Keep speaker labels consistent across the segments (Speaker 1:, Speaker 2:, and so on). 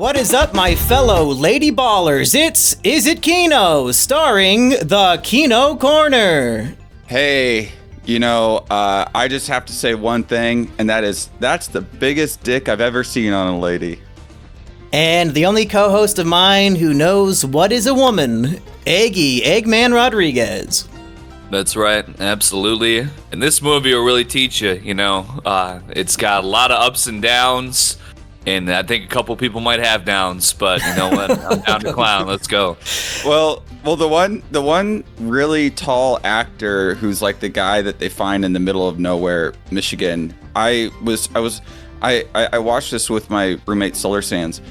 Speaker 1: What is up, my fellow lady ballers? Is it Kino, starring the Kino Corner.
Speaker 2: Hey, I just have to say one thing, and that's the biggest dick I've ever seen on a lady.
Speaker 1: And the only co-host of mine who knows what is a woman, Eggy, Eggman Rodriguez.
Speaker 3: That's right, absolutely. And this movie will really teach you, it's got a lot of ups and downs, and I think a couple people might have downs, but you know what? I'm down to clown. Let's go.
Speaker 2: Well, the one really tall actor who's like the guy that they find in the middle of nowhere, Michigan. I watched this with my roommate Solar Sands,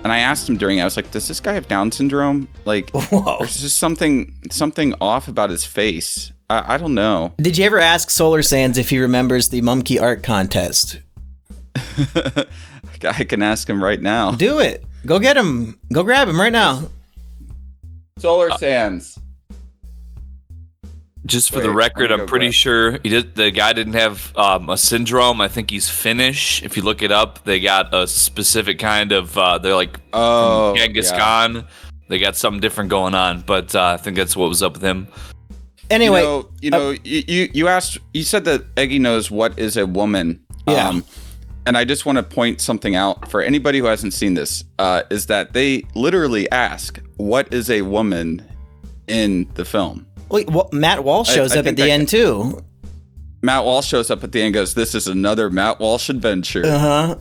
Speaker 2: and I asked him I was like, does this guy have Down syndrome? Like,
Speaker 1: whoa.
Speaker 2: There's just something off about his face. I don't know.
Speaker 1: Did you ever ask Solar Sands if he remembers the Mumkey art contest?
Speaker 2: I can ask him right now.
Speaker 1: Do it. Go get him. Go grab him right now.
Speaker 2: Solar Sands.
Speaker 3: Just for the record, I'm pretty sure the guy didn't have a syndrome. I think he's Finnish. If you look it up, they got a specific kind of, they're like Genghis Khan. They got something different going on, but I think that's what was up with him.
Speaker 1: Anyway.
Speaker 2: You said that Eggy knows what is a woman.
Speaker 1: Yeah.
Speaker 2: And I just want to point something out for anybody who hasn't seen this, is that they literally ask, what is a woman in the film?
Speaker 1: Well, Matt Walsh shows up at the end, too.
Speaker 2: Matt Walsh shows up at the end and goes, this is another Matt Walsh adventure.
Speaker 1: Uh-huh.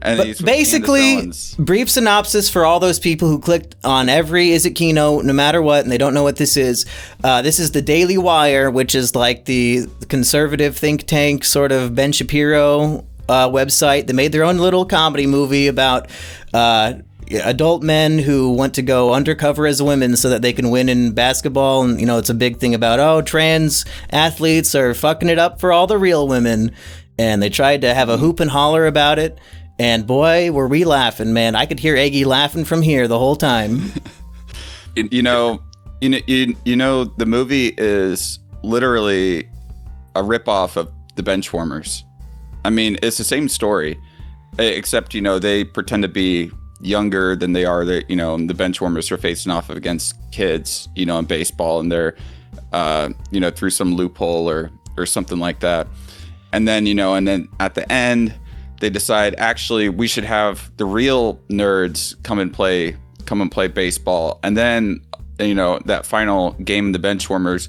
Speaker 2: And
Speaker 1: but basically, brief synopsis for all those people who clicked on every Is It Kino, no matter what, and they don't know what this is. This is the Daily Wire, which is like the conservative think tank sort of Ben Shapiro website. They made their own little comedy movie about adult men who want to go undercover as women so that they can win in basketball. And, it's a big thing about, trans athletes are fucking it up for all the real women. And they tried to have a hoop and holler about it. And boy, were we laughing, man. I could hear Eggy laughing from here the whole time.
Speaker 2: The movie is literally a ripoff of the Benchwarmers. I mean, it's the same story, except, they pretend to be younger than they are. The Benchwarmers are facing off against kids, in baseball, and they're, through some loophole or something like that. And then, and then at the end, they decide, actually, we should have the real nerds come and play baseball. And then, that final game of the Benchwarmers,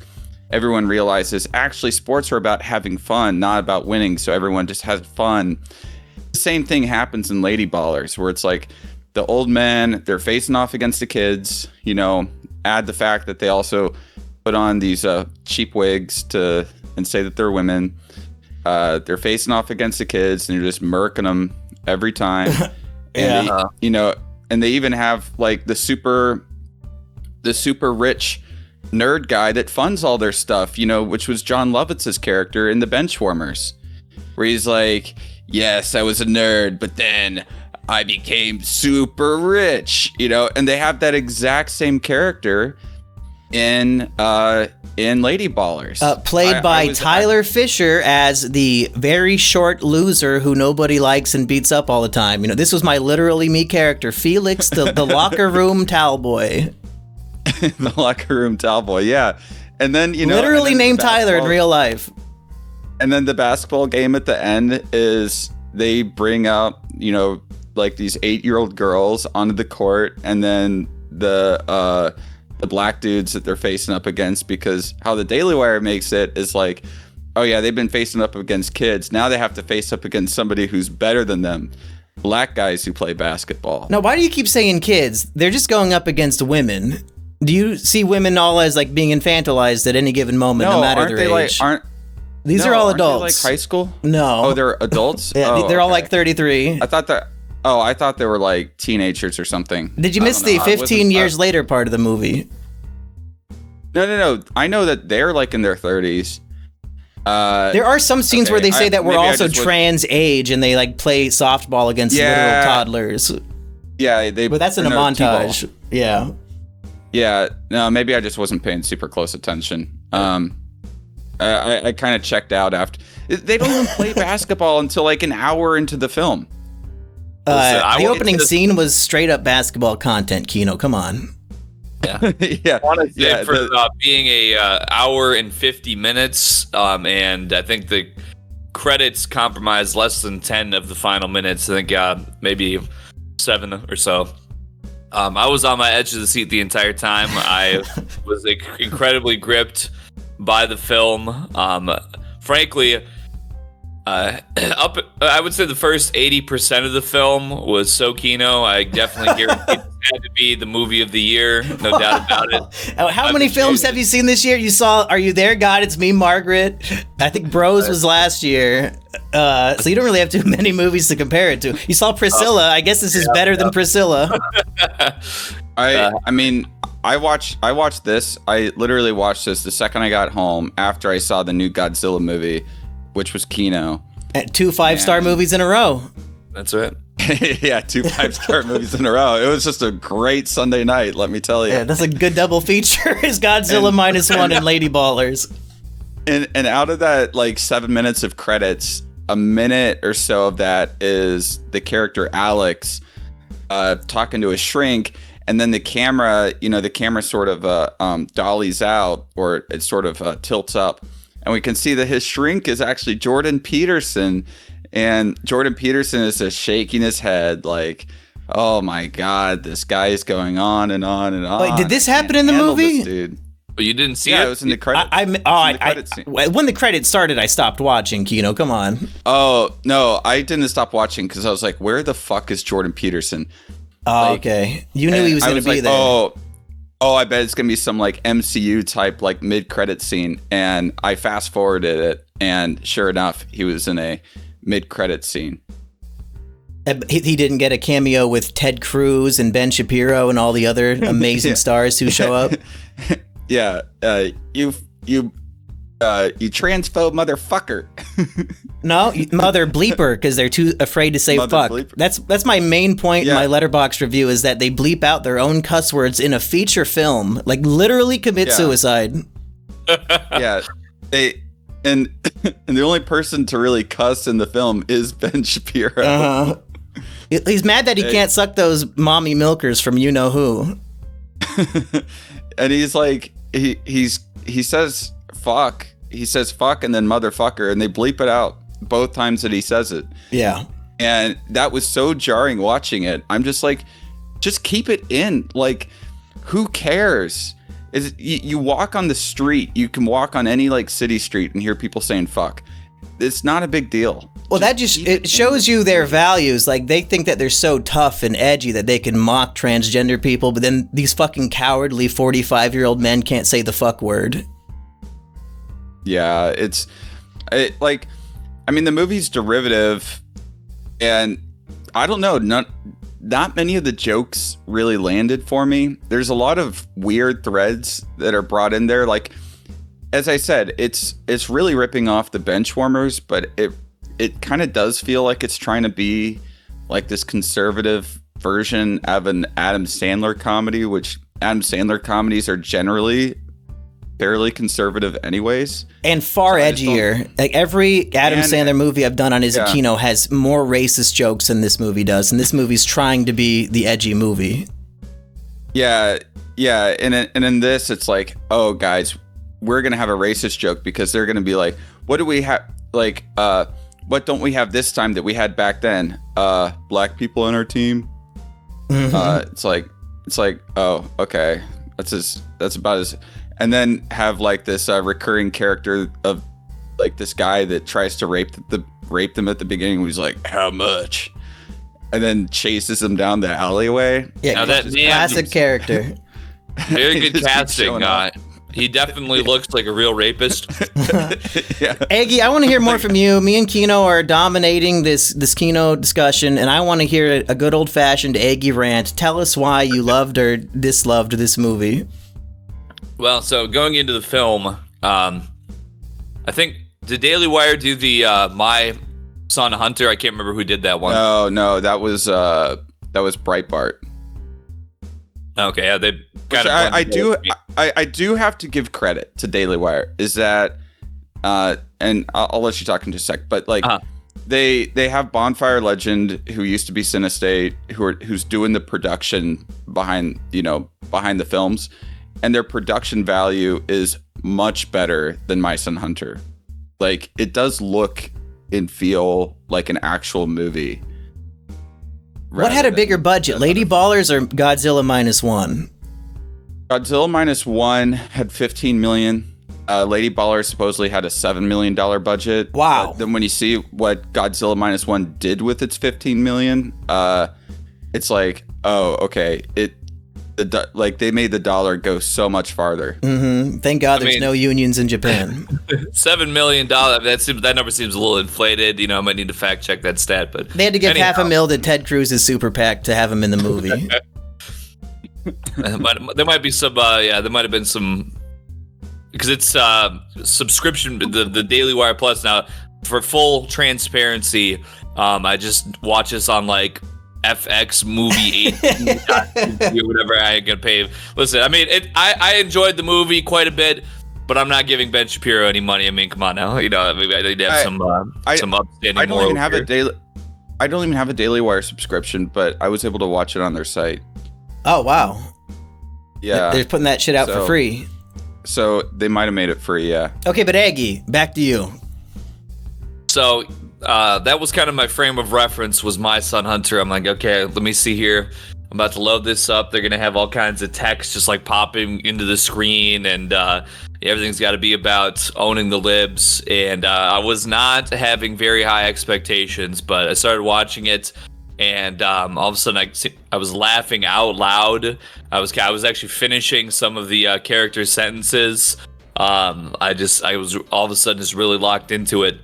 Speaker 2: everyone realizes actually sports are about having fun, not about winning. So everyone just has fun. The same thing happens in Lady Ballers, where it's like the old men, they're facing off against the kids, add the fact that they also put on these cheap wigs and say that they're women. They're facing off against the kids and you're just murking them every time. And and they even have like the super rich nerd guy that funds all their stuff, which was John Lovitz's character in the Benchwarmers, where he's like, yes, I was a nerd, but then I became super rich, and they have that exact same character in Lady Ballers.
Speaker 1: Played by Tyler Fisher as the very short loser who nobody likes and beats up all the time. This was my literally me character, Felix, the locker room towel boy.
Speaker 2: The locker room towel boy, yeah. And then,
Speaker 1: literally named Tyler in real life.
Speaker 2: And then the basketball game at the end is they bring out, like these 8-year-old girls onto the court, and then the black dudes that they're facing up against, because how the Daily Wire makes it is like, oh yeah, they've been facing up against kids. Now they have to face up against somebody who's better than them. Black guys who play basketball.
Speaker 1: Now, why do you keep saying kids? They're just going up against women. Do you see women all as like being infantilized at any given moment, no matter their age? These are all adults.
Speaker 2: Like high school?
Speaker 1: No.
Speaker 2: Oh, they're adults?
Speaker 1: Yeah, they're all like 33.
Speaker 2: I thought they were like teenagers or something.
Speaker 1: Did you miss the 15 years later part of the movie?
Speaker 2: No. I know that they're like in their 30s.
Speaker 1: There are some scenes where they say that we're also trans age and they like play softball against literal toddlers.
Speaker 2: Yeah,
Speaker 1: but that's in a montage. T-ball. Yeah.
Speaker 2: Yeah, no, maybe I just wasn't paying super close attention. I kind of checked out after. They don't even play basketball until like an hour into the film.
Speaker 1: The opening scene was straight up basketball content, Kino. Come on.
Speaker 3: Yeah.
Speaker 2: Yeah.
Speaker 3: For being a hour and 50 minutes, and I think the credits comprised less than 10 of the final minutes. I think maybe 7 or so. I was on my edge of the seat the entire time. I was incredibly gripped by the film. Frankly, I would say the first 80% of the film was so Kino. I definitely guarantee this had to be the movie of the year, no doubt about it.
Speaker 1: How many films have you seen this year? You saw Are You There, God? It's Me, Margaret. I think Bros was last year. So you don't really have too many movies to compare it to. You saw Priscilla. I guess this is better than Priscilla.
Speaker 2: I mean, I watched this. I literally watched this the second I got home after I saw the new Godzilla movie, which was Kino.
Speaker 1: 2 5-star movies in a row.
Speaker 3: That's right.
Speaker 2: Yeah, 2 5-star movies in a row. It was just a great Sunday night, let me tell you.
Speaker 1: Yeah, that's a good double feature. Is Godzilla -1 and Lady Ballers.
Speaker 2: And out of that, like 7 minutes of credits, a minute or so of that is the character Alex talking to a shrink, and then the camera sort of dollies out, or it sort of tilts up, and we can see that his shrink is actually Jordan Peterson. And Jordan Peterson is just shaking his head like, oh my God, this guy is going on and on and on.
Speaker 1: Wait, did this happen in the movie?
Speaker 2: Dude.
Speaker 3: But you didn't see it?
Speaker 2: Yeah, it was in the credits.
Speaker 1: When the credits started, I stopped watching, Kino. Come on.
Speaker 2: Oh, no, I didn't stop watching because I was like, where the fuck is Jordan Peterson?
Speaker 1: Oh, okay. You knew he was going to be there.
Speaker 2: Oh, I bet it's going to be some like MCU type like mid-credit scene. And I fast forwarded it, and sure enough, he was in a mid-credit scene.
Speaker 1: He didn't get a cameo with Ted Cruz and Ben Shapiro and all the other amazing stars who show up.
Speaker 2: Yeah, you transphobe motherfucker.
Speaker 1: No, mother bleeper, because they're too afraid to say
Speaker 2: mother
Speaker 1: fuck.
Speaker 2: Bleeper. That's
Speaker 1: my main point in my Letterboxd review, is that they bleep out their own cuss words in a feature film, like literally commit suicide.
Speaker 2: Yeah, and the only person to really cuss in the film is Ben Shapiro.
Speaker 1: Uh-huh. He's mad that he can't suck those mommy milkers from you know who.
Speaker 2: And he's like, he says fuck. He says fuck and then motherfucker, and they bleep it out both times that he says it.
Speaker 1: Yeah.
Speaker 2: And that was so jarring watching it. I'm just like, just keep it in. Like, who cares? You walk on the street, you can walk on any like city street and hear people saying fuck. It's not a big deal.
Speaker 1: Well, it shows you their values. Like, they think that they're so tough and edgy that they can mock transgender people, but then these fucking cowardly 45-year-old men can't say the fuck word.
Speaker 2: Yeah, the movie's derivative, and I don't know, not many of the jokes really landed for me. There's a lot of weird threads that are brought in there. Like, as I said, it's really ripping off the Benchwarmers, but it kind of does feel like it's trying to be like this conservative version of an Adam Sandler comedy, which Adam Sandler comedies are generally fairly conservative anyways.
Speaker 1: And far edgier. Like, every Adam Sandler movie I've done on Is It Kino has more racist jokes than this movie does, and this movie's trying to be the edgy movie.
Speaker 2: Yeah, and in this, it's like, oh, guys, we're going to have a racist joke because they're going to be like, what do we have, like, what don't we have this time that we had back then? Black people on our team? Mm-hmm. It's like, oh, okay, that's about as... And then have like this recurring character of like this guy that tries to rape them at the beginning. Who's like, how much? And then chases them down the alleyway.
Speaker 1: Yeah, now that classic character.
Speaker 3: Very good casting. He definitely looks like a real rapist.
Speaker 2: Yeah.
Speaker 1: Eggy, I want to hear more from you. Me and Kino are dominating this Kino discussion, and I want to hear a good old-fashioned Eggy rant. Tell us why you loved or disloved this movie.
Speaker 3: Well, so going into the film, I think, did Daily Wire do the My Son Hunter? I can't remember who did that one.
Speaker 2: No, that was Breitbart.
Speaker 3: Okay, yeah, they kind
Speaker 2: of. I do have to give credit to Daily Wire. Is that, and I'll let you talk in just a sec, but like, they have Bonfire Legend, who used to be Cinestate, who's doing the production behind the films, and their production value is much better than Mice and Hunter. Like, it does look and feel like an actual movie.
Speaker 1: What had a bigger budget, Lady Ballers or Godzilla -1?
Speaker 2: Godzilla -1 had $15 million. Lady Ballers supposedly had a $7 million budget.
Speaker 1: Wow.
Speaker 2: Then when you see what Godzilla -1 did with its $15 million, it's like, oh, okay. They made the dollar go so much farther.
Speaker 1: Mm-hmm. Thank God there's no unions in Japan.
Speaker 3: $7 million. That number seems a little inflated. I might need to fact check that stat, but
Speaker 1: they had to give $500,000 to Ted Cruz's super PAC to have him in the movie.
Speaker 3: There might be some. There might have been some, because it's subscription. The Daily Wire Plus now. For full transparency, I just watch this on like FX Movie 8 or whatever I can pay. Listen, I enjoyed the movie quite a bit, but I'm not giving Ben Shapiro any money. Come on now. I need to have some upstanding.
Speaker 2: I don't even have a Daily Wire subscription, but I was able to watch it on their site.
Speaker 1: Oh wow!
Speaker 2: Yeah,
Speaker 1: they're putting that shit out for free.
Speaker 2: So they might have made it free. Yeah.
Speaker 1: Okay, but Eggy, back to you.
Speaker 3: So that was kind of my frame of reference, was My Son Hunter. I'm like, okay, let me see here. I'm about to load this up. They're going to have all kinds of text just like popping into the screen, and everything's got to be about owning the libs. And I was not having very high expectations, but I started watching it, and all of a sudden I was laughing out loud. I was actually finishing some of the character sentences. I was all of a sudden just really locked into it.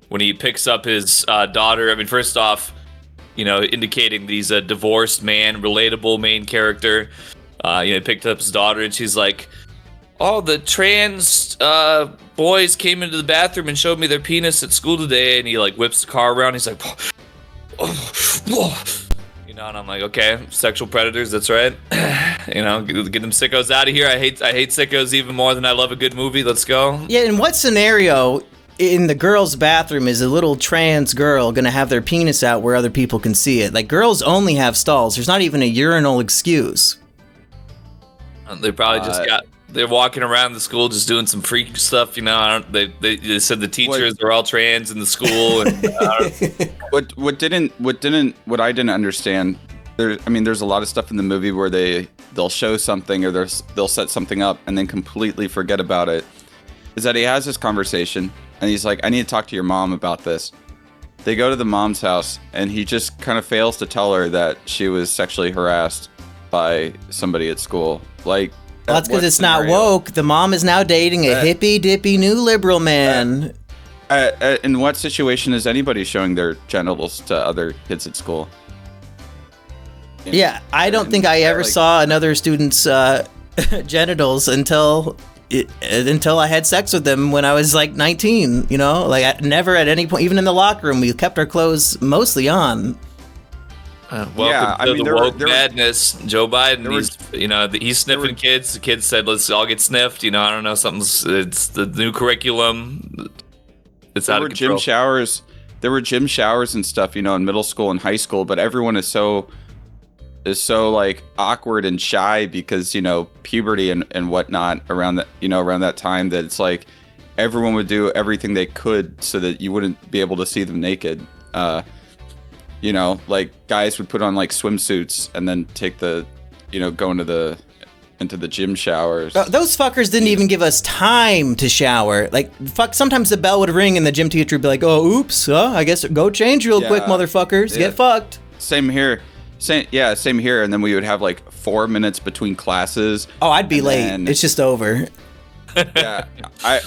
Speaker 3: When he picks up his daughter, first off, indicating that he's a divorced man, relatable main character. He picked up his daughter, and she's like, "Oh, the trans boys came into the bathroom and showed me their penis at school today." And he like whips the car around. He's like, and I'm like, okay, sexual predators. That's right. Get them sickos out of here. I hate sickos even more than I love a good movie. Let's go.
Speaker 1: Yeah. In what scenario in the girls' bathroom is a little trans girl gonna have their penis out where other people can see it? Like, girls only have stalls. There's not even a urinal excuse.
Speaker 3: They probably they're walking around the school just doing some freak stuff, They said the teachers are all trans in the school. And,
Speaker 2: what I didn't understand. There's a lot of stuff in the movie where they'll show something or they'll set something up and then completely forget about it. Is that he has this conversation and he's like, "I need to talk to your mom about this." They go to the mom's house and he just kind of fails to tell her that she was sexually harassed by somebody at school. Like,
Speaker 1: well, that's because it's not woke. The mom is now dating a hippy dippy new liberal man.
Speaker 2: In what situation is anybody showing their genitals to other kids at school?
Speaker 1: Yeah, I don't think I ever saw another student's genitals until I had sex with them when I was like 19. I never at any point, even in the locker room, we kept our clothes mostly on.
Speaker 3: Welcome to the woke madness. Joe Biden, he's sniffing kids. The kids said, "Let's all get sniffed." I don't know, it's the new curriculum. It's out of control.
Speaker 2: There were gym showers and stuff, in middle school and high school, but everyone is so like awkward and shy because, puberty and whatnot around that time, that it's like everyone would do everything they could so that you wouldn't be able to see them naked. Like guys would put on like swimsuits and then take go into the gym showers.
Speaker 1: Those fuckers didn't even give us time to shower. Like, sometimes the bell would ring and the gym teacher would be like, "Oh, oops, I guess go change real quick, motherfuckers. Get fucked."
Speaker 2: Same here. Same here. And then we would have like 4 minutes between classes.
Speaker 1: Oh, I'd be late. It's just over.
Speaker 2: Yeah,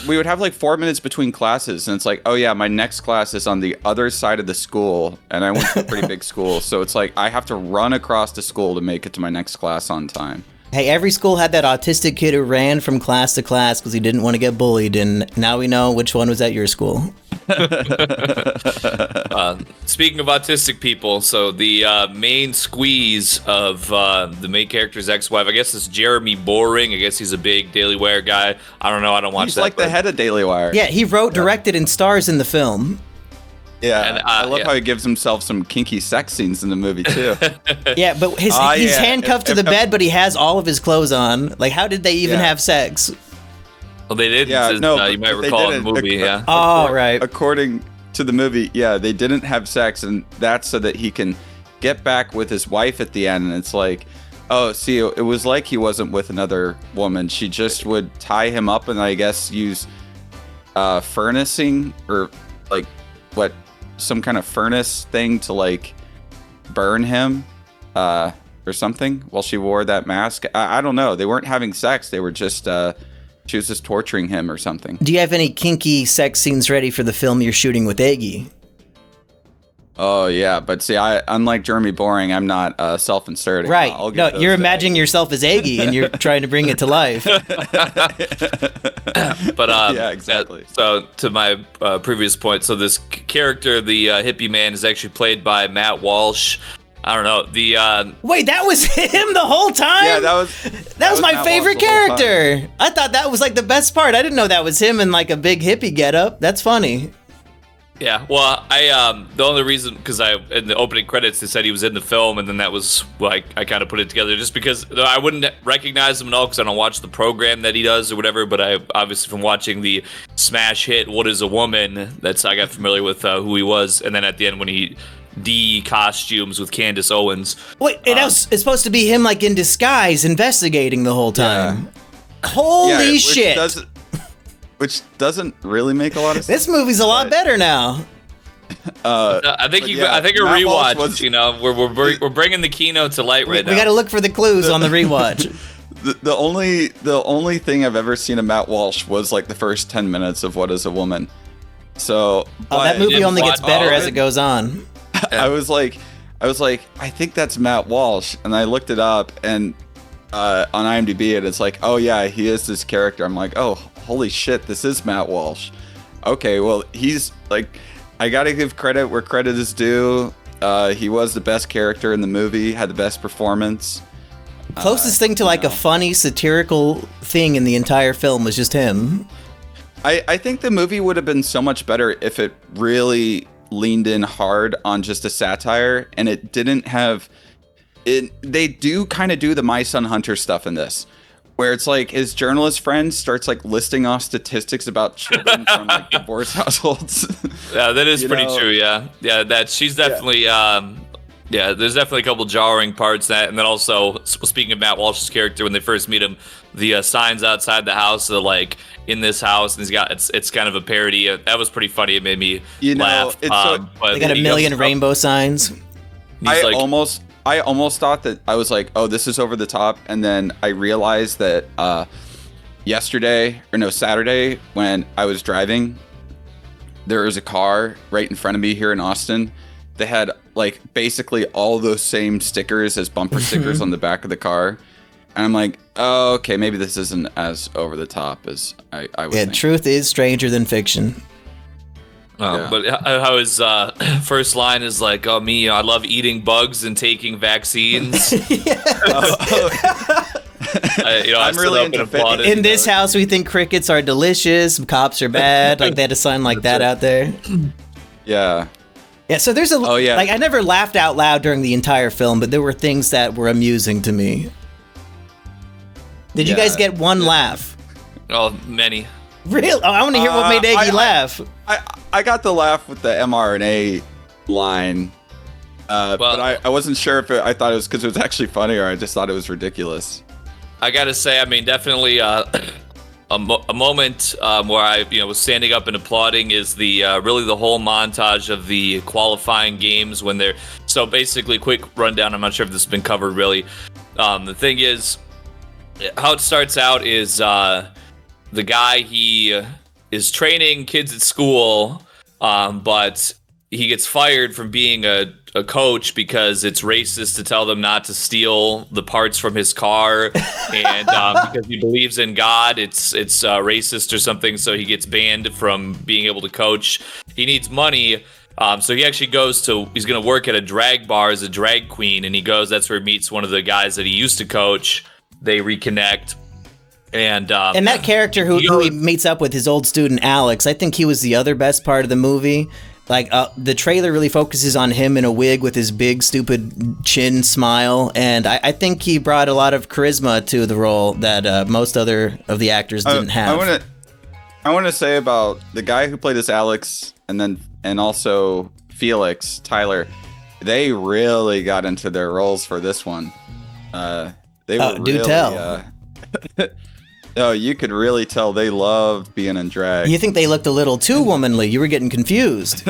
Speaker 2: we would have like 4 minutes between classes, and it's like, oh yeah, my next class is on the other side of the school, and I went to a pretty big school, so it's like I have to run across the school to make it to my next class on time.
Speaker 1: Hey, every school had that autistic kid who ran from class to class because he didn't want to get bullied, and now we know which one was at your school.
Speaker 3: Speaking of autistic people, so the main squeeze of the main character's ex-wife, I guess, is Jeremy Boring. I guess he's a big Daily Wire guy. I don't know. I don't watch
Speaker 2: he's
Speaker 3: that.
Speaker 2: He's like the head of Daily Wire.
Speaker 1: Yeah, he wrote, directed, and stars in the film.
Speaker 2: Yeah, and, I love how he gives himself some kinky sex scenes in the movie too.
Speaker 1: Yeah, but he's handcuffed to the bed, but he has all of his clothes on. Like, how did they even have sex?
Speaker 3: Well, they didn't.
Speaker 2: Yeah,
Speaker 3: you might recall in the movie. Yeah.
Speaker 1: Oh, right.
Speaker 2: According to the movie, yeah, they didn't have sex, and that's so that he can get back with his wife at the end. And it's like, oh, see, it was like he wasn't with another woman. She just would tie him up and I guess use furnacing or like some kind of furnace thing to like burn him or something while she wore that mask. I don't know. They weren't having sex. They were just she was just torturing him or something.
Speaker 1: Do you have any kinky sex scenes ready for the film you're shooting with Eggy?
Speaker 2: Oh yeah, but see, unlike Jeremy Boring, I'm not self-inserting.
Speaker 1: Right. No, you're imagining yourself as Eggy and you're trying to bring it to life.
Speaker 3: But
Speaker 2: yeah, exactly.
Speaker 3: So to my previous point, so this character, the hippie man, is actually played by Matt Walsh. I don't know.
Speaker 1: Wait, that was him the whole time?
Speaker 2: Yeah, that was
Speaker 1: my favorite character. I thought that was like the best part. I didn't know that was him in like a big hippie getup. That's funny.
Speaker 3: Yeah, well, the only reason, because in the opening credits they said he was in the film, and then that was like I kind of put it together just because I wouldn't recognize him at all because I don't watch the program that he does or whatever. But I obviously from watching the smash hit "What Is a Woman," I got familiar with who he was, and then at the end when he de-costumes with Candace Owens.
Speaker 1: Wait, it's supposed to be him like in disguise, investigating the whole time. Yeah. Holy shit!
Speaker 2: Which doesn't really make a lot of sense.
Speaker 1: This movie's a lot better now.
Speaker 3: I think a rewatch. We're bringing the Kino to light right now.
Speaker 1: We got to look for the clues on the rewatch.
Speaker 2: The only thing I've ever seen of Matt Walsh was like the first 10 minutes of What Is a Woman. So
Speaker 1: that movie only gets better as it goes on.
Speaker 2: I was like, I think that's Matt Walsh, and I looked it up and on IMDb, and it's like, oh yeah, he is this character. I'm like, oh. Holy shit, this is Matt Walsh. Okay, well, he's like, I gotta give credit where credit is due. He was the best character in the movie, had the best performance.
Speaker 1: Closest thing to like a funny, satirical thing in the entire film was just him.
Speaker 2: I think the movie would have been so much better if it really leaned in hard on just a satire, and it didn't have it. They do kind of do the My Son Hunter stuff in this, where it's like his journalist friend starts like listing off statistics about children from like divorced households.
Speaker 3: Yeah, that is pretty true. Yeah. She's definitely. There's definitely a couple jarring parts that, and then also speaking of Matt Walsh's character, when they first meet him, the signs outside the house are like in this house, and it's kind of a parody. That was pretty funny. It made me laugh.
Speaker 1: They got a million rainbow signs.
Speaker 2: I almost thought that I was like, oh, this is over the top. And then I realized that Saturday, when I was driving, there was a car right in front of me here in Austin. They had like basically all those same stickers as bumper stickers on the back of the car. And I'm like, oh, okay, maybe this isn't as over the top as I was thinking.
Speaker 1: Truth is stranger than fiction.
Speaker 3: But how his first line is like, oh, me, I love eating bugs and taking vaccines.
Speaker 2: I'm really into
Speaker 1: in this house, we think crickets are delicious, cops are bad. Like, they had a sign like that out there.
Speaker 2: Yeah.
Speaker 1: Yeah, so there's like, I never laughed out loud during the entire film, but there were things that were amusing to me. Did you guys get one laugh?
Speaker 3: Oh, many.
Speaker 1: Really? Oh, I want to hear what made Eggy laugh.
Speaker 2: I got the laugh with the mRNA line, but I wasn't sure if I thought it was because it was actually funny or I just thought it was ridiculous.
Speaker 3: I gotta say, I mean, definitely a moment where I was standing up and applauding is the really the whole montage of the qualifying games when they're so basically quick rundown. I'm not sure if this has been covered really. The thing is, how it starts out is the guy, he is training kids at school, but he gets fired from being a coach because it's racist to tell them not to steal the parts from his car, and because he believes in God, it's racist or something. So he gets banned from being able to coach. He needs money. So he actually he's going to work at a drag bar as a drag queen, and that's where he meets one of the guys that he used to coach. They reconnect. And
Speaker 1: that character who he meets up with, his old student Alex, I think he was the other best part of the movie. Like, the trailer really focuses on him in a wig with his big, stupid chin smile, and I think he brought a lot of charisma to the role that most other of the actors didn't have.
Speaker 2: I want to say about the guy who played as Alex, and also Felix, Tyler, they really got into their roles for this one. They were
Speaker 1: do
Speaker 2: really,
Speaker 1: tell.
Speaker 2: No, you could really tell they loved being in drag.
Speaker 1: You think they looked a little too womanly? You were getting confused.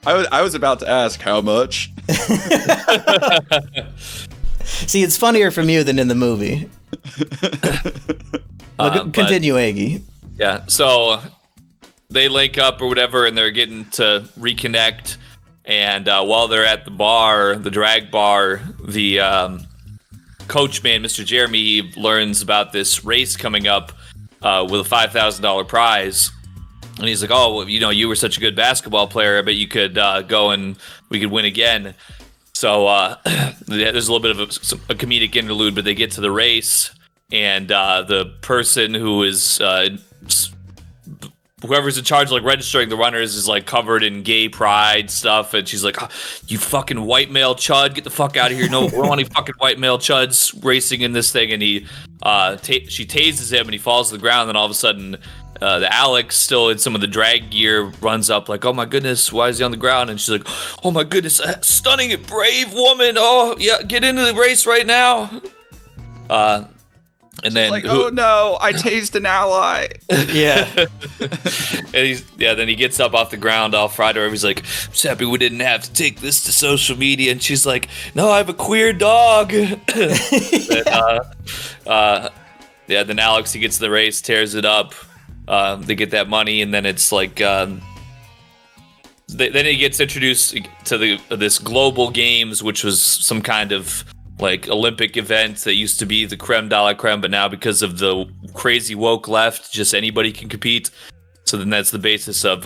Speaker 2: I was about to ask how much.
Speaker 1: See, it's funnier from you than in the movie. Continue, Eggy.
Speaker 3: Yeah, so they link up or whatever, and they're getting to reconnect. And while they're at the drag bar, the coach man, Mr. Jeremy, learns about this race coming up with a $5,000 prize. And he's like, oh, well, you were such a good basketball player. I bet you could go and we could win again. So there's a little bit of a comedic interlude, but they get to the race, and the person who is whoever's in charge of like registering the runners is like covered in gay pride stuff, and she's like, oh, you fucking white male chud, get the fuck out of here. No, we don't want any fucking white male chuds racing in this thing. And she tases him and he falls to the ground. And then all of a sudden the Alex, still in some of the drag gear, runs up like, oh my goodness, why is he on the ground? And she's like, oh my goodness, stunning and brave woman, oh yeah, get into the race right now. And then,
Speaker 2: like, oh no, I tased an ally.
Speaker 1: Yeah.
Speaker 3: And then he gets up off the ground all fried over. He's like, I'm just happy we didn't have to take this to social media. And she's like, no, I have a queer dog. Then Alex, he gets to the race, tears it up. They get that money, and then it's like, then he gets introduced to this global games, which was some kind of like Olympic event that used to be the creme de la creme, but now because of the crazy woke left, just anybody can compete. So then that's the basis of,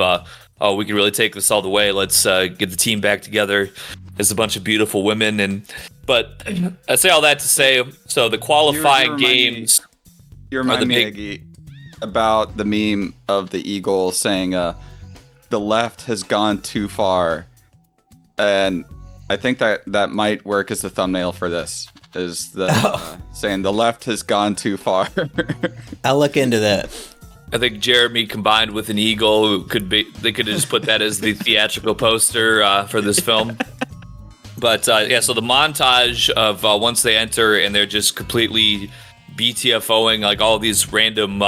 Speaker 3: we can really take this all the way. Let's get the team back together as a bunch of beautiful women. But I say all that to say, so the qualifying games.
Speaker 2: You remind me, Eggy, about the meme of the eagle saying, the left has gone too far. And I think that might work as the thumbnail for this, is the saying the left has gone too far.
Speaker 1: I'll look into that.
Speaker 3: I think Jeremy combined with an eagle they could have just put that as the theatrical poster for this film. But so the montage of once they enter and they're just completely BTFOing like all these random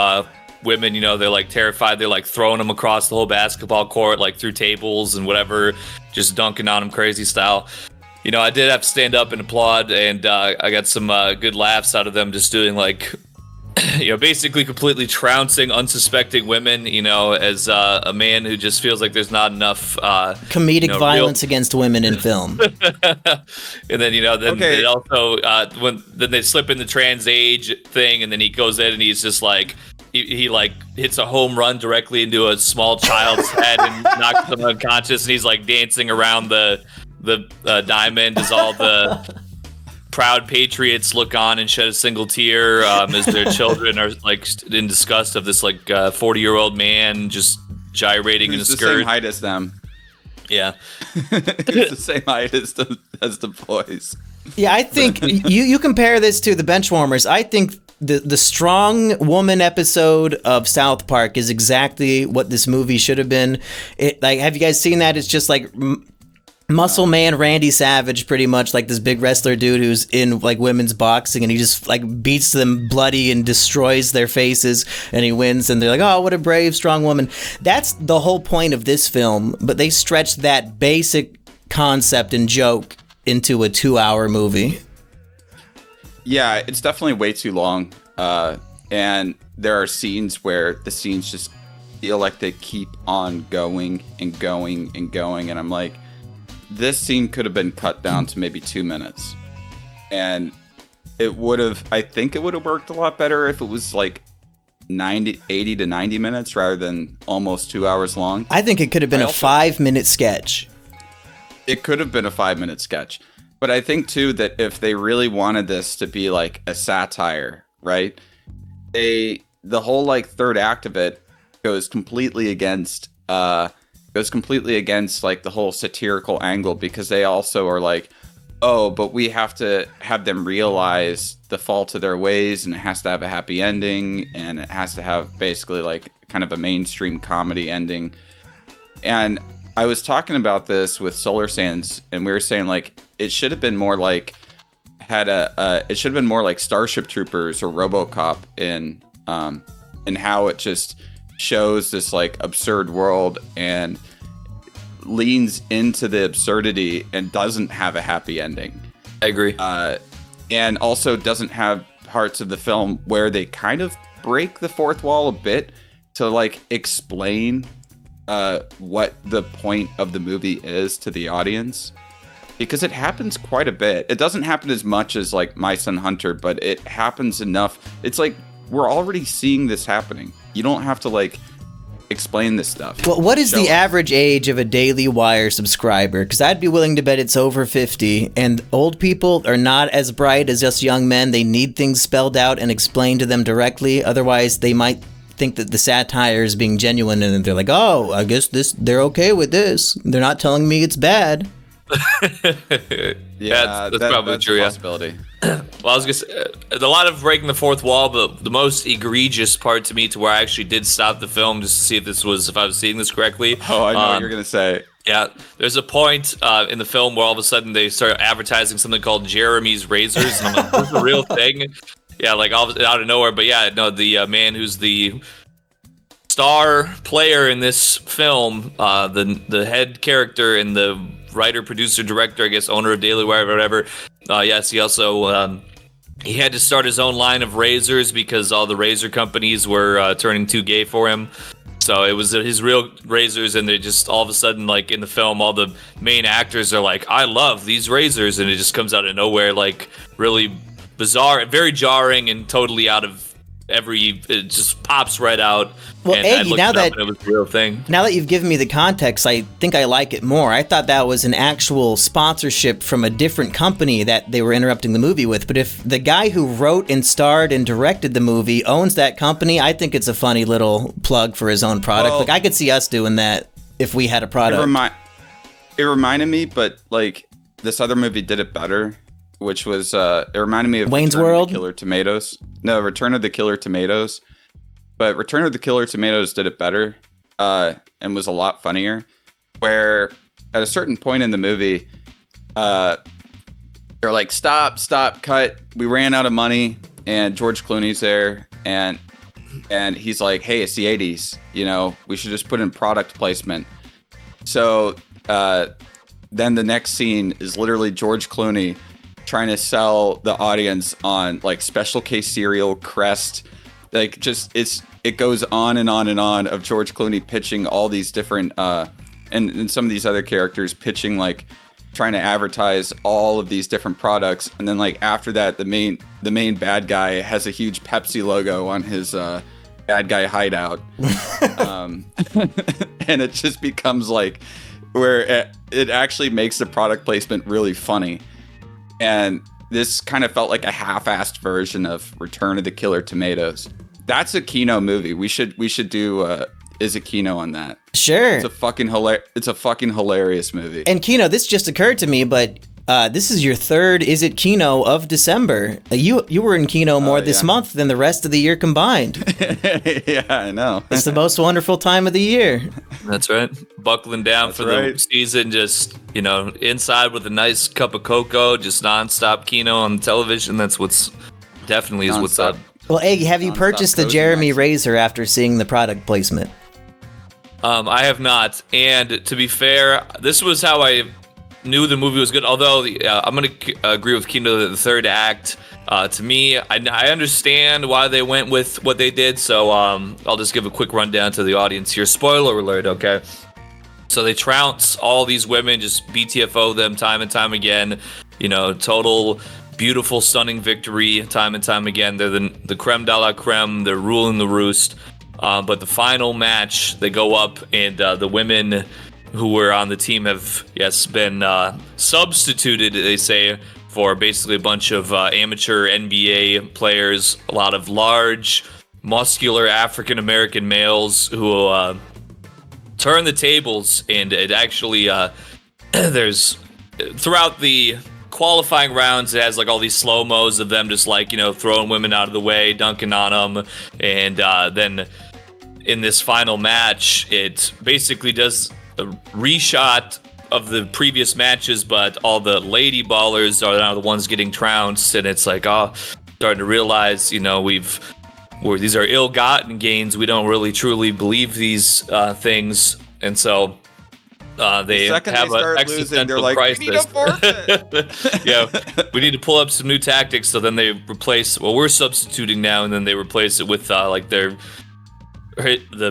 Speaker 3: women, they're like terrified. They're like throwing them across the whole basketball court, like through tables and whatever, just dunking on them crazy style. I did have to stand up and applaud, and I got some good laughs out of them just doing like, basically completely trouncing unsuspecting women, as a man who just feels like there's not enough
Speaker 1: comedic violence against women in film.
Speaker 3: And then, they also, when they slip in the trans age thing, and then he goes in and he's just like, he like hits a home run directly into a small child's head and knocks them unconscious, and he's like dancing around the diamond as all the proud patriots look on and shed a single tear as their children are like in disgust of this like 40-year-old man just gyrating in a skirt.
Speaker 2: The same height as them.
Speaker 3: Yeah.
Speaker 2: It's the same height as the boys.
Speaker 1: Yeah, I think you compare this to the Benchwarmers. I think the strong woman episode of South Park is exactly what this movie should have been. Have you guys seen that? It's just like Muscle Man Randy Savage, pretty much like this big wrestler dude who's in like women's boxing, and he just like beats them bloody and destroys their faces, and he wins, and they're like, oh, what a brave, strong woman. That's the whole point of this film, but they stretched that basic concept and joke into a 2-hour movie.
Speaker 2: Yeah, it's definitely way too long. And there are scenes where the scenes just feel like they keep on going and going and going. And I'm like, this scene could have been cut down to maybe 2 minutes, and I think it would have worked a lot better if it was like 80 to 90 minutes rather than almost 2 hours long.
Speaker 1: I think it could have been a 5-minute sketch.
Speaker 2: It could have been a 5-minute sketch. But I think, too, that if they really wanted this to be like a satire, right? The whole like third act of it goes completely against like the whole satirical angle, because they also are like, oh, but we have to have them realize the fault of their ways, and it has to have a happy ending, and it has to have basically like kind of a mainstream comedy ending. And I was talking about this with Solar Sands, and we were saying like it should have been more like it should have been more like Starship Troopers or RoboCop in how it just shows this like absurd world and leans into the absurdity and doesn't have a happy ending.
Speaker 3: I agree.
Speaker 2: And also doesn't have parts of the film where they kind of break the fourth wall a bit to like explain what the point of the movie is to the audience, because it happens quite a bit. It doesn't happen as much as like My Son Hunter, but it happens enough. It's like we're already seeing this happening. You don't have to like explain this stuff.
Speaker 1: Well, what is the average age of a Daily Wire subscriber? Because I'd be willing to bet it's over 50, and old people are not as bright as us young men. They need things spelled out and explained to them directly. Otherwise, they might think that the satire is being genuine, and they're like, oh, I guess they're okay with this. They're not telling me it's bad.
Speaker 3: Yeah, that's probably true.
Speaker 2: A possibility.
Speaker 3: Well, I was gonna say, a lot of breaking the fourth wall, but the most egregious part to me, to where I actually did stop the film just to see if I was seeing this correctly.
Speaker 2: Oh, I know what you're gonna say.
Speaker 3: Yeah, there's a point in the film where all of a sudden they start advertising something called Jeremy's Razors, and I'm like, this is a real thing. Yeah, like out of nowhere. But yeah, no, the man who's the star player in this film, the head character and the writer, producer, director, I guess, owner of Daily Wire, or whatever. Yes, he also he had to start his own line of razors because all the razor companies were turning too gay for him. So it was his real razors, and they just all of a sudden, like in the film, all the main actors are like, "I love these razors," and it just comes out of nowhere, like really bizarre, very jarring, and totally out of it just pops right out.
Speaker 1: Well,
Speaker 3: and
Speaker 1: Eggy, now that
Speaker 3: it was a real thing.
Speaker 1: Now that you've given me the context, I think I like it more. I thought that was an actual sponsorship from a different company that they were interrupting the movie with. But if the guy who wrote and starred and directed the movie owns that company, I think it's a funny little plug for his own product.
Speaker 2: Well,
Speaker 1: like, I could see us doing that if we had a product.
Speaker 2: It reminded me, but like this other movie did it better, which was it reminded me of
Speaker 1: Wayne's
Speaker 2: Return
Speaker 1: World?
Speaker 2: of the Killer Tomatoes. No, Return of the Killer Tomatoes. But Return of the Killer Tomatoes did it better and was a lot funnier. Where at a certain point in the movie, they're like, stop, cut. We ran out of money. And George Clooney's there. And he's like, hey, it's the 80s. You know, we should just put in product placement. So then the next scene is literally George Clooney trying to sell the audience on like Special K cereal, Crest, like just it goes on and on and on of George Clooney pitching all these different and some of these other characters pitching, like trying to advertise all of these different products, and then like after that the main bad guy has a huge Pepsi logo on his bad guy hideout. And it just becomes like where it actually makes the product placement really funny. And this kind of felt like a half-assed version of Return of the Killer Tomatoes. That's a Kino movie. We should do Is It Kino on that.
Speaker 1: Sure.
Speaker 2: It's a fucking hilarious movie.
Speaker 1: And Kino, this just occurred to me, but this is your third Is It Kino of December. You were in Kino more this month than the rest of the year combined.
Speaker 2: Yeah, I know.
Speaker 1: It's the most wonderful time of the year.
Speaker 3: That's right. Buckling down the season, just, inside with a nice cup of cocoa, just nonstop Kino on television. That's what's up.
Speaker 1: Well, Eggy, have you purchased the Jeremy razor after seeing the product placement?
Speaker 3: I have not. And to be fair, this was how I knew the movie was good. Although I'm going to agree with Kino that the third act, to me, I understand why they went with what they did. So I'll just give a quick rundown to the audience here. Spoiler alert, okay? So they trounce all these women, just BTFO them time and time again. Total beautiful, stunning victory time and time again. They're the creme de la creme. They're ruling the roost. But the final match, they go up, and the women who were on the team have, been substituted, they say, for basically a bunch of amateur NBA players, a lot of large, muscular African-American males who turn the tables, and it actually, there's, throughout the qualifying rounds, it has like all these slow-mos of them just like, throwing women out of the way, dunking on them, and then in this final match, it basically does a reshot of the previous matches, but all the lady ballers are now the ones getting trounced, and it's like, starting to realize, these are ill-gotten gains. We don't really truly believe these things, and so they have an existential crisis. We need to pull up some new tactics. So then they replace. Well, we're substituting now, and then they replace it with the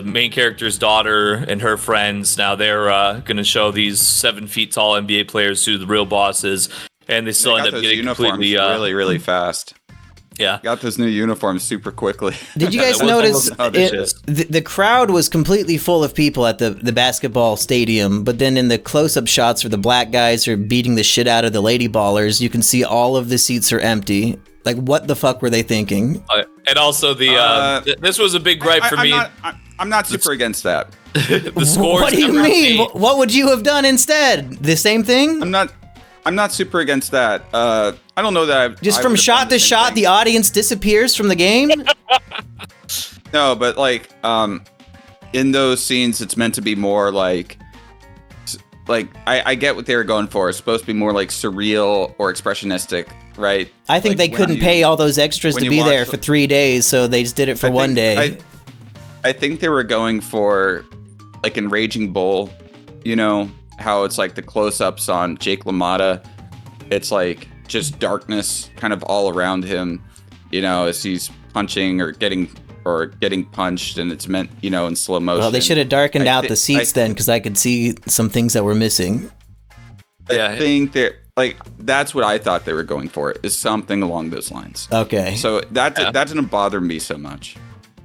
Speaker 3: main character's daughter and her friends. Now they're going to show these 7 feet tall NBA players who the real boss is, and they still end up getting completely
Speaker 2: really fast.
Speaker 3: Yeah,
Speaker 2: got those new uniforms super quickly.
Speaker 1: Did you guys notice the crowd was completely full of people at the basketball stadium, but then in the close-up shots where the black guys are beating the shit out of the lady ballers, you can see all of the seats are empty. Like, what the fuck were they thinking?
Speaker 3: And also, this was a big gripe for me.
Speaker 2: I'm not super against that.
Speaker 3: The scores.
Speaker 1: What do you mean? What would you have done instead? The same thing?
Speaker 2: I'm not super against that. I don't know that
Speaker 1: Just from shot to shot, the audience disappears from the game?
Speaker 2: No, but like, in those scenes, it's meant to be more like I get what they were going for. It's supposed to be more like surreal or expressionistic, right?
Speaker 1: I think they couldn't pay all those extras to be there for 3 days, so they just did it for one day.
Speaker 2: I think they were going for, like in Raging Bull, how it's like the close-ups on Jake LaMotta. It's like just darkness kind of all around him, as he's punching or getting punched, and it's meant, in slow motion.
Speaker 1: Well, they should have darkened out the seats then, because I could see some things that were missing.
Speaker 2: I think they're like, that's what I thought they were going for, is something along those lines.
Speaker 1: Okay.
Speaker 2: So that didn't bother me so much.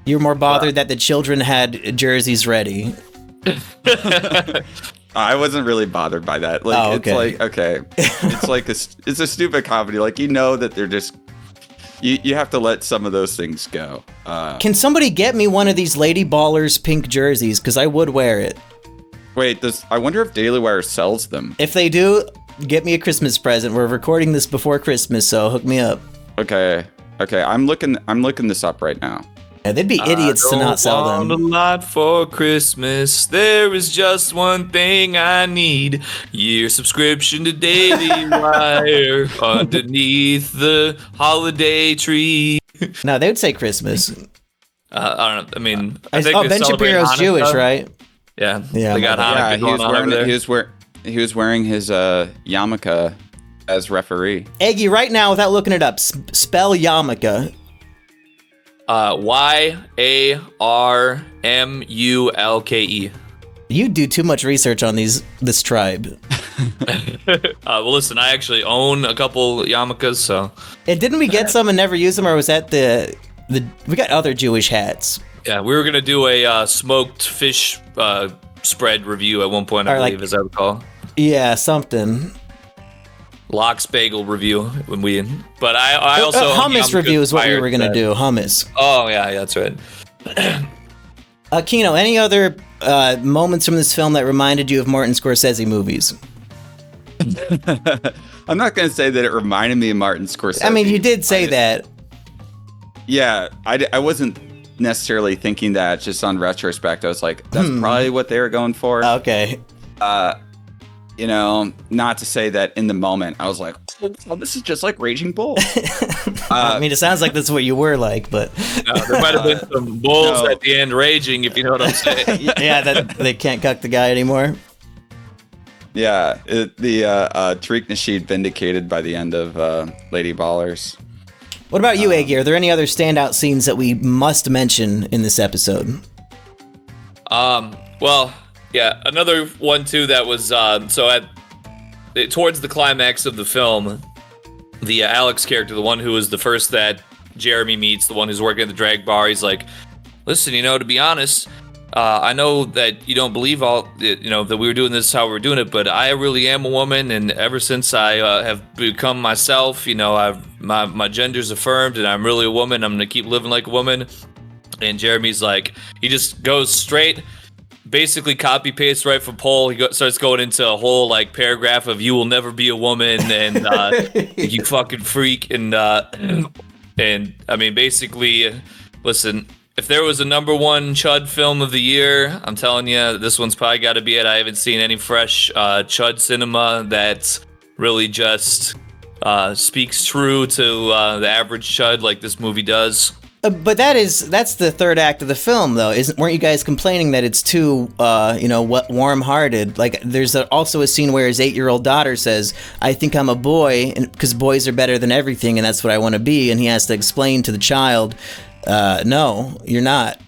Speaker 1: You're more bothered that the children had jerseys ready.
Speaker 2: I wasn't really bothered by that. Like,
Speaker 1: okay.
Speaker 2: It's like, okay, it's like it's a stupid comedy. Like, that they're just, you have to let some of those things go.
Speaker 1: Can somebody get me one of these Lady Ballers pink jerseys? Because I would wear it.
Speaker 2: Wait, I wonder if Daily Wire sells them.
Speaker 1: If they do, get me a Christmas present. We're recording this before Christmas, so hook me up.
Speaker 2: Okay. I'm looking this up right now.
Speaker 1: Yeah, they'd be idiots to not sell them.
Speaker 3: I don't want a lot for Christmas. There is just one thing I need. Your subscription to Daily Wire underneath the holiday tree.
Speaker 1: No, they would say Christmas.
Speaker 3: I don't know. I mean, I
Speaker 1: think Ben Shapiro's Jewish, right?
Speaker 3: Yeah. They got Hanukkah going on over there.
Speaker 2: He was wearing his yarmulke as referee.
Speaker 1: Eggy, right now, without looking it up, spell yarmulke.
Speaker 3: Yarmulke.
Speaker 1: You do too much research on this tribe.
Speaker 3: Well, listen, I actually own a couple yarmulkes, so.
Speaker 1: And didn't we get some and never use them, or was that we got other Jewish hats?
Speaker 3: Yeah, we were gonna do a smoked fish spread review at one point, I believe, as I recall.
Speaker 1: Yeah, something.
Speaker 2: Lox bagel review but I also
Speaker 1: hummus review is what we were gonna do. Hummus.
Speaker 3: Oh yeah, that's right.
Speaker 1: Kino, any other moments from this film that reminded you of Martin Scorsese movies?
Speaker 2: I'm not gonna say that it reminded me of Martin Scorsese.
Speaker 1: I mean, you did say that.
Speaker 2: Yeah, I wasn't necessarily thinking that. Just on retrospect, I was like, that's probably what they were going for.
Speaker 1: Okay.
Speaker 2: Not to say that in the moment I was like, oh, this is just like Raging Bull.
Speaker 1: I mean, it sounds like that's what you were like, but
Speaker 3: there might have been some bulls at the end raging, if you know what I'm saying.
Speaker 1: Yeah, that they can't cuck the guy anymore.
Speaker 2: Yeah, the Tariq Nasheed vindicated by the end of Lady Ballers.
Speaker 1: What about you, Eggy? Are there any other standout scenes that we must mention in this episode?
Speaker 3: Well, Yeah, another one too that was towards the climax of the film, the Alex character, the one who was the first that Jeremy meets, the one who's working at the drag bar, he's like, listen, to be honest, I know that you don't believe that we were doing this how we were doing it, but I really am a woman, and ever since I have become myself, my gender's affirmed, and I'm really a woman. I'm gonna keep living like a woman. And Jeremy's like, he just goes straight, basically copy paste right from Paul. He starts going into a whole like paragraph of "you will never be a woman" and "you fucking freak," and I mean basically, listen. If there was a number one Chud film of the year, I'm telling you, this one's probably got to be it. I haven't seen any fresh Chud cinema that really just speaks true to the average Chud like this movie does.
Speaker 1: But that's the third act of the film, though. Weren't you guys complaining that it's too, warm-hearted? Like, there's also a scene where his 8-year-old daughter says, "I think I'm a boy, because boys are better than everything, and that's what I want to be." And he has to explain to the child, "No, you're not."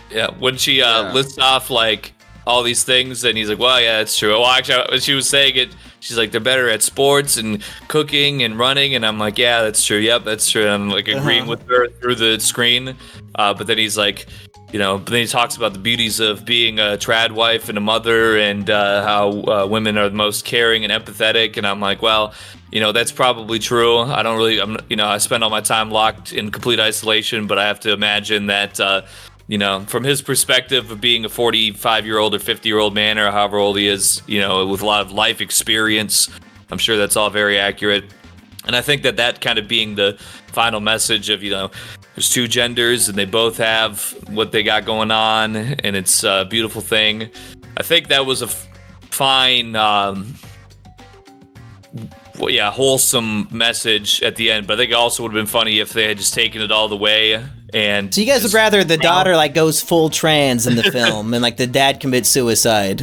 Speaker 3: Yeah, when she lists off like all these things, and he's like, "Well, yeah, it's true." Well, actually, when she was saying it, she's like, "They're better at sports and cooking and running," and I'm like, "Yeah, that's true. Yep, that's true." And I'm like agreeing with her through the screen, but then he's like, but then he talks about the beauties of being a trad wife and a mother, and how women are the most caring and empathetic. And I'm like, well, that's probably true. I don't really, I spend all my time locked in complete isolation, but I have to imagine that, from his perspective of being a 45-year-old or 50-year-old man or however old he is, with a lot of life experience, I'm sure that's all very accurate. And I think that kind of being the final message of, there's two genders and they both have what they got going on, and it's a beautiful thing. I think that was a fine, wholesome message at the end, but I think it also would have been funny if they had just taken it all the way. And
Speaker 1: so you guys would rather the daughter like goes full trans in the film and like the dad commits suicide?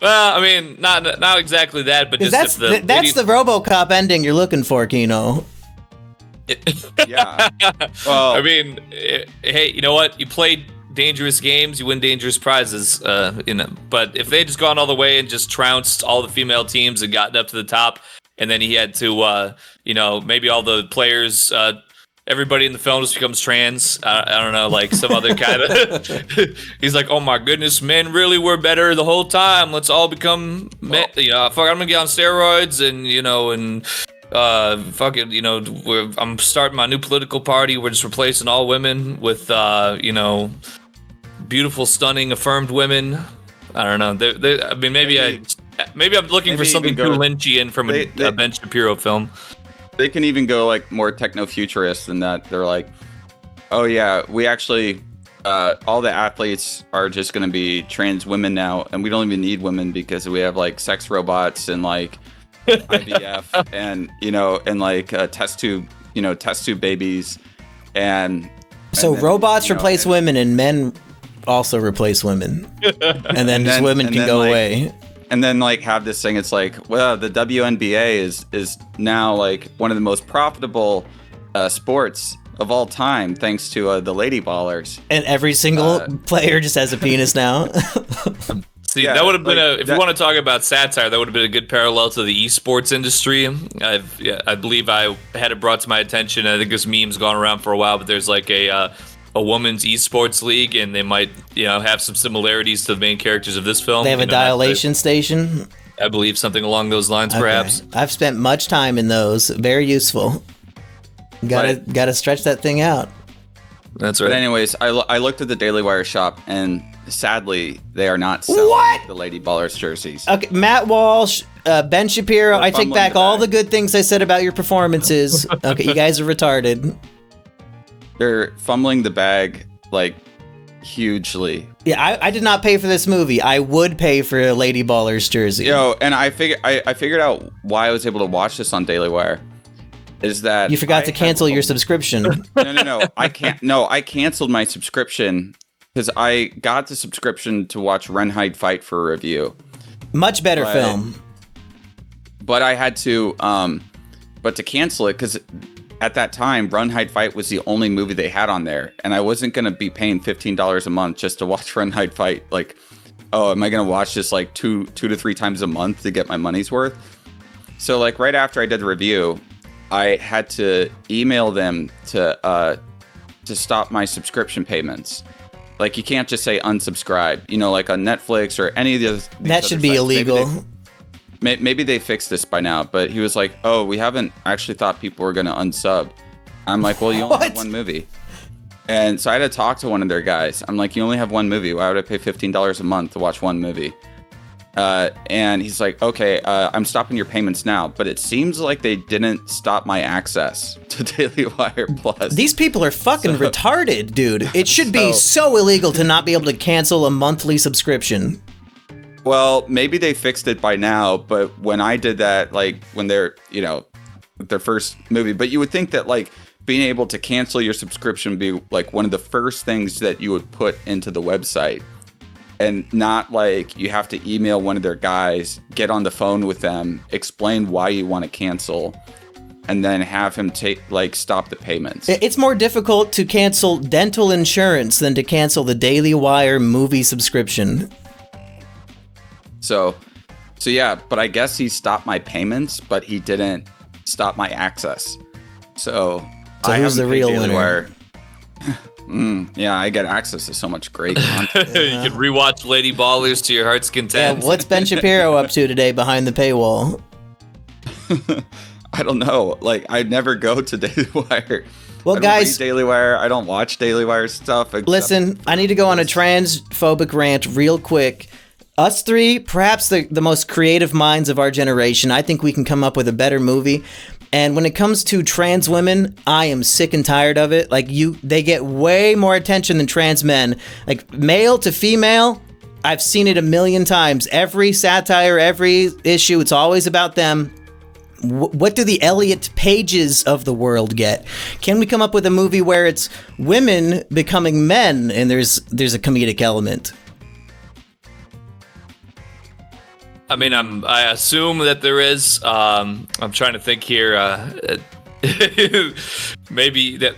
Speaker 3: Well, I mean, not exactly that, but just
Speaker 1: that's the RoboCop ending you're looking for, Kino.
Speaker 2: Yeah. Well,
Speaker 3: I mean, hey, you know what? You played dangerous games, you win dangerous prizes. But if they had just gone all the way and just trounced all the female teams and gotten up to the top, and then he had to, maybe all the players. Everybody in the film just becomes trans. I don't know, like some other kind of. He's like, "Oh my goodness, men really were better the whole time. Let's all become men. I'm gonna get on steroids and I'm starting my new political party. We're just replacing all women with beautiful, stunning, affirmed women." I don't know. Maybe I'm looking for something too Lynchian from a Ben Shapiro film.
Speaker 2: They can even go like more techno-futurist than that. They're like, "Oh yeah, we actually, all the athletes are just going to be trans women now, and we don't even need women because we have like sex robots and like IVF and test tube babies and." So
Speaker 1: robots replace women, and men also replace women, and then women can go away.
Speaker 2: And then like have this thing, it's like, well, the WNBA is now like one of the most profitable sports of all time, thanks to the Lady Ballers.
Speaker 1: And every single player just has a penis now.
Speaker 3: See, that would have been if you want to talk about satire, that would have been a good parallel to the esports industry. I believe I had it brought to my attention. I think this meme's gone around for a while, but there's like a women's esports league, and they might have some similarities to the main characters of this film.
Speaker 1: They have a dilation station.
Speaker 3: I believe something along those lines, perhaps.
Speaker 1: I've spent much time in those. Very useful. Gotta stretch that thing out.
Speaker 3: That's right.
Speaker 2: But anyways, I looked at the Daily Wire shop, and sadly, they are not selling the Lady Ballers jerseys.
Speaker 1: Okay, Matt Walsh, Ben Shapiro. I take back all the good things I said about your performances. Okay, you guys are retarded.
Speaker 2: They're fumbling the bag like hugely.
Speaker 1: Yeah, I did not pay for this movie. I would pay for a Lady Ballers jersey.
Speaker 2: And I figured out why I was able to watch this on Daily Wire. Is that
Speaker 1: you forgot to cancel your subscription?
Speaker 2: No. I can't. No, I canceled my subscription because I got the subscription to watch Renheid fight for a review.
Speaker 1: Much better film.
Speaker 2: But I had to, but to cancel it because at that time, Run, Hide, Fight was the only movie they had on there. And I wasn't going to be paying $15 a month just to watch Run, Hide, Fight. Like, oh, am I going to watch this like two to three times a month to get my money's worth? So like right after I did the review, I had to email them to stop my subscription payments. Like, you can't just say unsubscribe, you know, like on Netflix or any of these
Speaker 1: that should be
Speaker 2: sites.
Speaker 1: illegal.
Speaker 2: Maybe they fixed this by now, but he was like, oh, we haven't actually thought people were going to unsub. I'm like, well, you only have one movie. And so I had to talk to one of their guys. I'm like, you only have one movie. Why would I pay $15 a month to watch one movie? And he's like, okay, I'm stopping your payments now. But it seems like they didn't stop my access to Daily Wire Plus.
Speaker 1: These people are fucking retarded, dude. It should be so illegal to not be able to cancel a monthly subscription.
Speaker 2: Well, maybe they fixed it by now, but when I did that, like when they're, you know, their first movie, but you would think that like being able to cancel your subscription would be like one of the first things that you would put into the website, and not like you have to email one of their guys, get on the phone with them, explain why you want to cancel, and then have him stop the payments.
Speaker 1: It's more difficult to cancel dental insurance than to cancel the Daily Wire movie subscription.
Speaker 2: So yeah, but I guess he stopped my payments, but he didn't stop my access. So
Speaker 1: who's the real winner?
Speaker 2: Yeah, I get access to so much great content.
Speaker 3: You can rewatch Lady Ballers to your heart's content.
Speaker 1: Yeah, what's Ben Shapiro up to today behind the paywall?
Speaker 2: I don't know. Like, I never go to Daily Wire.
Speaker 1: Well,
Speaker 2: I don't
Speaker 1: guys,
Speaker 2: read Daily Wire. I don't watch Daily Wire stuff.
Speaker 1: Listen, I need to go on a transphobic rant real quick. Us three, perhaps the most creative minds of our generation, I think we can come up with a better movie. And when it comes to trans women, I am sick and tired of it. Like, they get way more attention than trans men. Like, male to female, I've seen it a million times. Every satire, every issue, it's always about them. What do the Elliot Pages of the world get? Can we come up with a movie where it's women becoming men and there's a comedic element?
Speaker 3: I mean, I assume that there is. I'm trying to think here. Maybe that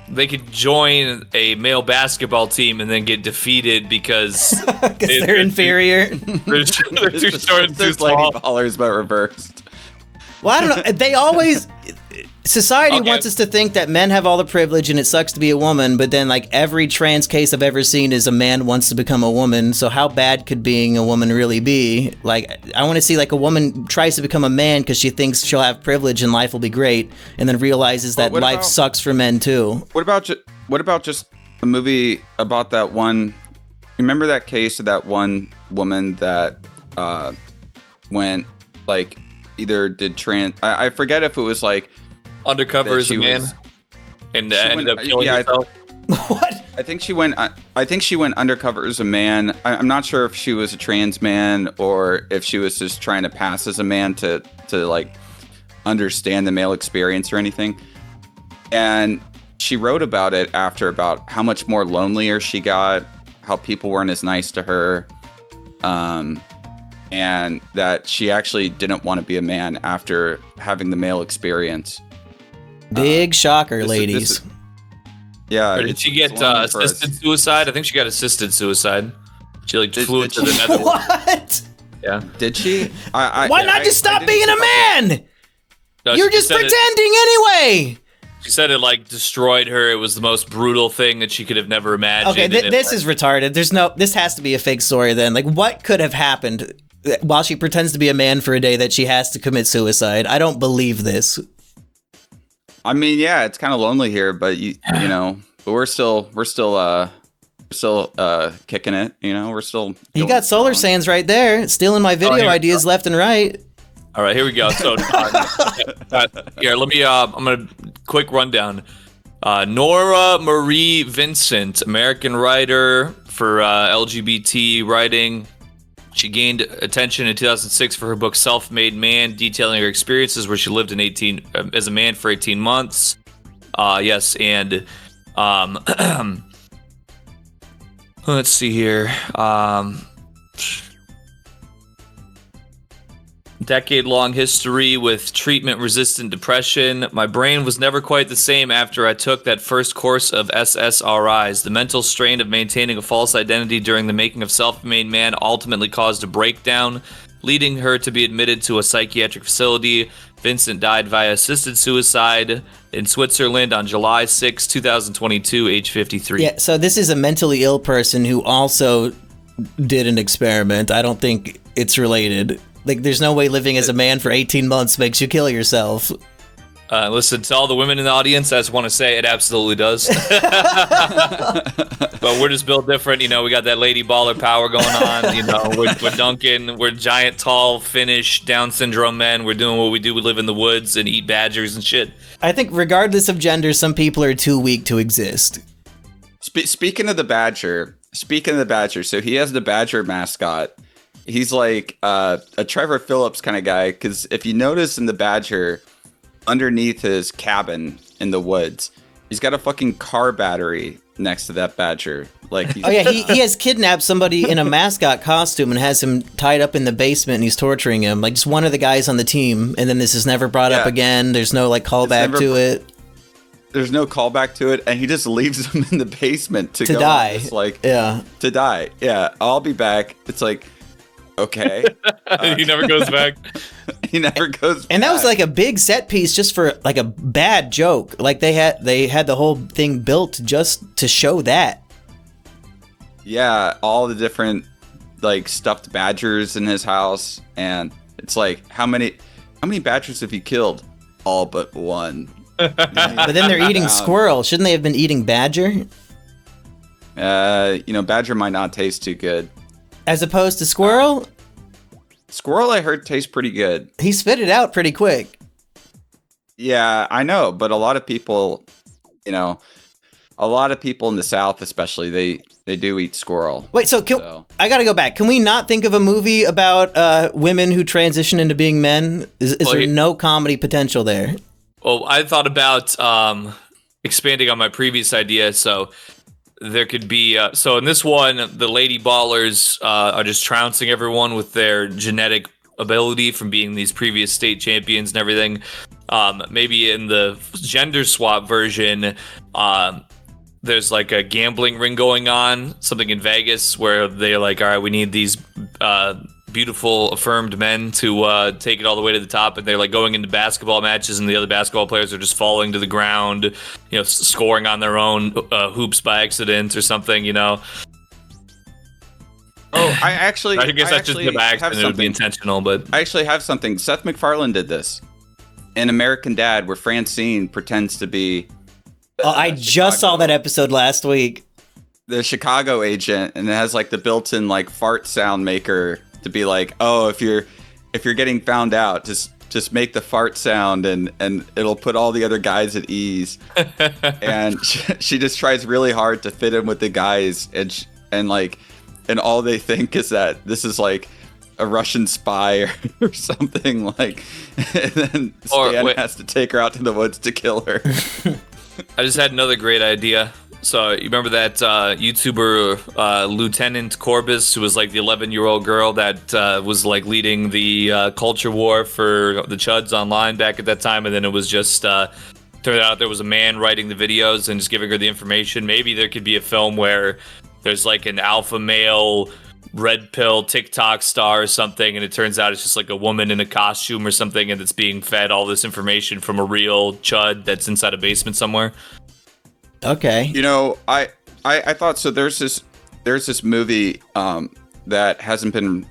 Speaker 3: they could join a male basketball team and then get defeated because
Speaker 1: they're inferior.
Speaker 3: They're too short and too small.
Speaker 2: Lady Ballers, but reversed.
Speaker 1: Well, I don't know. They always... Society wants us to think that men have all the privilege and it sucks to be a woman, but then like every trans case I've ever seen is a man wants to become a woman, so how bad could being a woman really be? Like, I want to see like a woman tries to become a man because she thinks she'll have privilege and life will be great, and then realizes that life sucks for men too.
Speaker 2: What about just a movie about that one... Remember that case of that one woman that went like either did trans... I forget if it was like
Speaker 3: undercover as a man, and ended up killing herself.
Speaker 1: What?
Speaker 2: I think she went undercover as a man. I'm not sure if she was a trans man or if she was just trying to pass as a man to like understand the male experience or anything. And she wrote about it after, about how much more lonelier she got, how people weren't as nice to her, and that she actually didn't want to be a man after having the male experience.
Speaker 1: Big shocker, ladies.
Speaker 2: Yeah.
Speaker 3: Or did she get assisted suicide? I think she got assisted suicide. She like flew into the nether.
Speaker 1: What?
Speaker 3: Yeah.
Speaker 2: Did she?
Speaker 1: Why not just stop being a man?
Speaker 3: No,
Speaker 1: you're just pretending anyway.
Speaker 3: She said it like destroyed her. It was the most brutal thing that she could have never imagined.
Speaker 1: Okay, this is retarded. This has to be a fake story then. Like, what could have happened while she pretends to be a man for a day that she has to commit suicide? I don't believe this.
Speaker 2: I mean, yeah, it's kind of lonely here, but you know, but we're still kicking it. You know, we're still.
Speaker 1: You got solar sands right there, stealing my video ideas left and right.
Speaker 3: All right, here we go. So here, let me. I'm gonna quick rundown. Nora Marie Vincent, American writer for LGBT writing. She gained attention in 2006 for her book Self-Made Man, detailing her experiences where she lived as a man for 18 months. Yes, and let's see here. decade-long history with treatment-resistant depression. My brain was never quite the same after I took that first course of SSRIs. The mental strain of maintaining a false identity during the making of Self-Made Man ultimately caused a breakdown, leading her to be admitted to a psychiatric facility. Vincent died via assisted suicide in Switzerland on July 6, 2022, age 53.
Speaker 1: Yeah, so this is a mentally ill person who also did an experiment. I don't think it's related. Like, there's no way living as a man for 18 months makes you kill yourself.
Speaker 3: Listen, to all the women in the audience, I just want to say it absolutely does. But we're just built different. You know, we got that lady baller power going on. You know, we're Duncan. We're giant, tall, Finnish, Down syndrome men. We're doing what we do. We live in the woods and eat badgers and shit.
Speaker 1: I think regardless of gender, some people are too weak to exist.
Speaker 2: Speaking of the badger, so he has the badger mascot. He's like a Trevor Phillips kind of guy, because if you notice in the badger, underneath his cabin in the woods, he's got a fucking car battery next to that badger. Like,
Speaker 1: he has kidnapped somebody in a mascot costume and has him tied up in the basement, and he's torturing him. Like, just one of the guys on the team, and then this is never brought up again. There's no like callback to it.
Speaker 2: There's no callback to it, and he just leaves him in the basement to go
Speaker 1: die.
Speaker 2: To die. Yeah, I'll be back. It's like, okay.
Speaker 3: He never goes back.
Speaker 2: He never goes back.
Speaker 1: And that was like a big set piece just for like a bad joke. Like they had the whole thing built just to show that.
Speaker 2: Yeah, all the different like stuffed badgers in his house, and it's like, how many badgers have you killed? All but one.
Speaker 1: But then they're eating squirrel. Shouldn't they have been eating badger?
Speaker 2: Badger might not taste too good.
Speaker 1: As opposed to squirrel?
Speaker 2: Squirrel, I heard, tastes pretty good.
Speaker 1: He spit it out pretty quick.
Speaker 2: Yeah, I know, but a lot of people in the South especially, they do eat squirrel.
Speaker 1: Wait, so I gotta go back. Can we not think of a movie about women who transition into being men? Is there no comedy potential there?
Speaker 3: Well, I thought about expanding on my previous idea, so there could be so in this one, the lady ballers are just trouncing everyone with their genetic ability from being these previous state champions and everything. Maybe in the gender swap version, there's like a gambling ring going on, something in Vegas where they're like, all right, we need these beautiful affirmed men to take it all the way to the top, and they're like going into basketball matches, and the other basketball players are just falling to the ground, scoring on their own hoops by accident or something,
Speaker 2: Oh, I
Speaker 3: guess that's just by accident. It would be intentional, but
Speaker 2: I actually have something. Seth MacFarlane did this in American Dad, where Francine pretends to be
Speaker 1: I just saw that episode last week.
Speaker 2: The Chicago agent, and it has like the built-in like fart sound maker to be like, oh, if you're getting found out, just make the fart sound, and it'll put all the other guys at ease. And she just tries really hard to fit in with the guys, and all they think is that this is like a Russian spy or something, like, and then Stan has to take her out to the woods to kill her.
Speaker 3: I just had another great idea. So you remember that YouTuber Lieutenant Corbis, who was like the 11-year-old girl that was like leading the culture war for the Chuds online back at that time, and then it was just turned out there was a man writing the videos and just giving her the information. Maybe there could be a film where there's like an alpha male red pill TikTok star or something, and it turns out it's just like a woman in a costume or something, and it's being fed all this information from a real Chud that's inside a basement somewhere.
Speaker 1: Okay.
Speaker 2: I thought so. There's this movie that hasn't been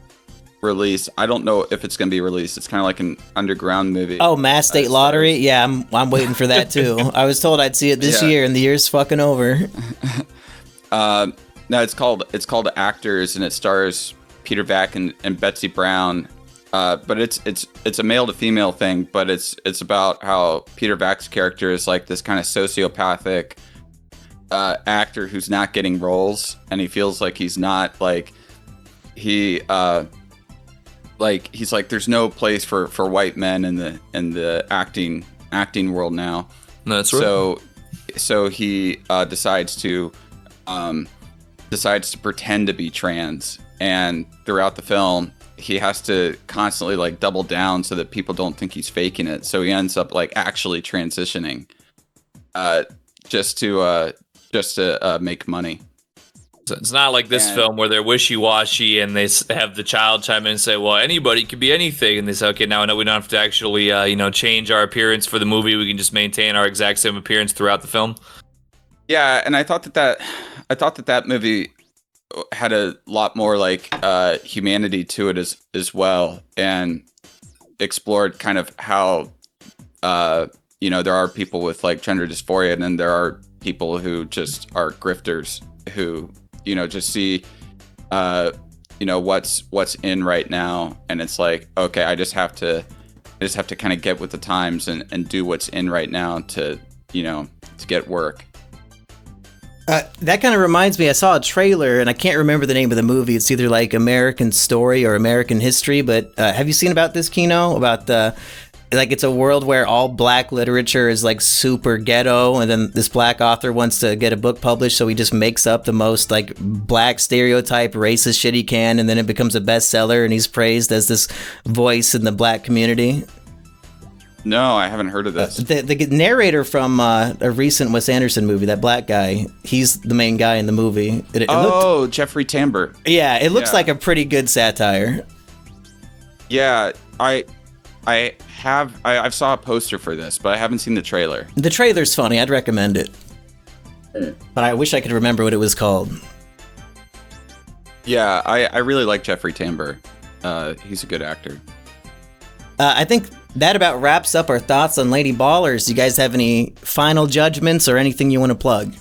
Speaker 2: released. I don't know if it's going to be released. It's kind of like an underground movie.
Speaker 1: Oh, Mass State Lottery? Yeah, I'm waiting for that too. I was told I'd see it this year, and the year's fucking over.
Speaker 2: No, it's called Actors, and it stars Peter Vack and Betsy Brown. But it's a male to female thing, but it's about how Peter Vack's character is like this kind of sociopathic actor who's not getting roles, and he feels like he's not like he's like there's no place for white men in the acting world now.
Speaker 3: No, that's right.
Speaker 2: So he decides to pretend to be trans, and throughout the film he has to constantly like double down so that people don't think he's faking it. So he ends up like actually transitioning, just to make money.
Speaker 3: So it's not like this film where they're wishy-washy and they have the child chime in and say, well, anybody could be anything. And they say, okay, now I know we don't have to actually, change our appearance for the movie. We can just maintain our exact same appearance throughout the film.
Speaker 2: Yeah, and I thought that movie had a lot more like humanity to it as well, and explored kind of how there are people with like gender dysphoria, and then there are people who just are grifters who just see what's in right now, and it's like, okay, I just have to kind of get with the times and do what's in right now to get work.
Speaker 1: That kind of reminds me, I saw a trailer, and I can't remember the name of the movie. It's either like American Story or American History, but have you seen about this, Kino? About it's a world where all black literature is like super ghetto, and then this black author wants to get a book published, so he just makes up the most like black stereotype racist shit he can, and then it becomes a bestseller, and he's praised as this voice in the black community.
Speaker 2: No, I haven't heard of this.
Speaker 1: The narrator from a recent Wes Anderson movie, that black guy, he's the main guy in the movie.
Speaker 2: Jeffrey Tambor.
Speaker 1: Yeah, it looks like a pretty good satire.
Speaker 2: Yeah, I've saw a poster for this, but I haven't seen the trailer.
Speaker 1: The trailer's funny. I'd recommend it. But I wish I could remember what it was called.
Speaker 2: Yeah, I really like Jeffrey Tambor. He's a good actor.
Speaker 1: I think that about wraps up our thoughts on Lady Ballers. Do you guys have any final judgments or anything you want to plug?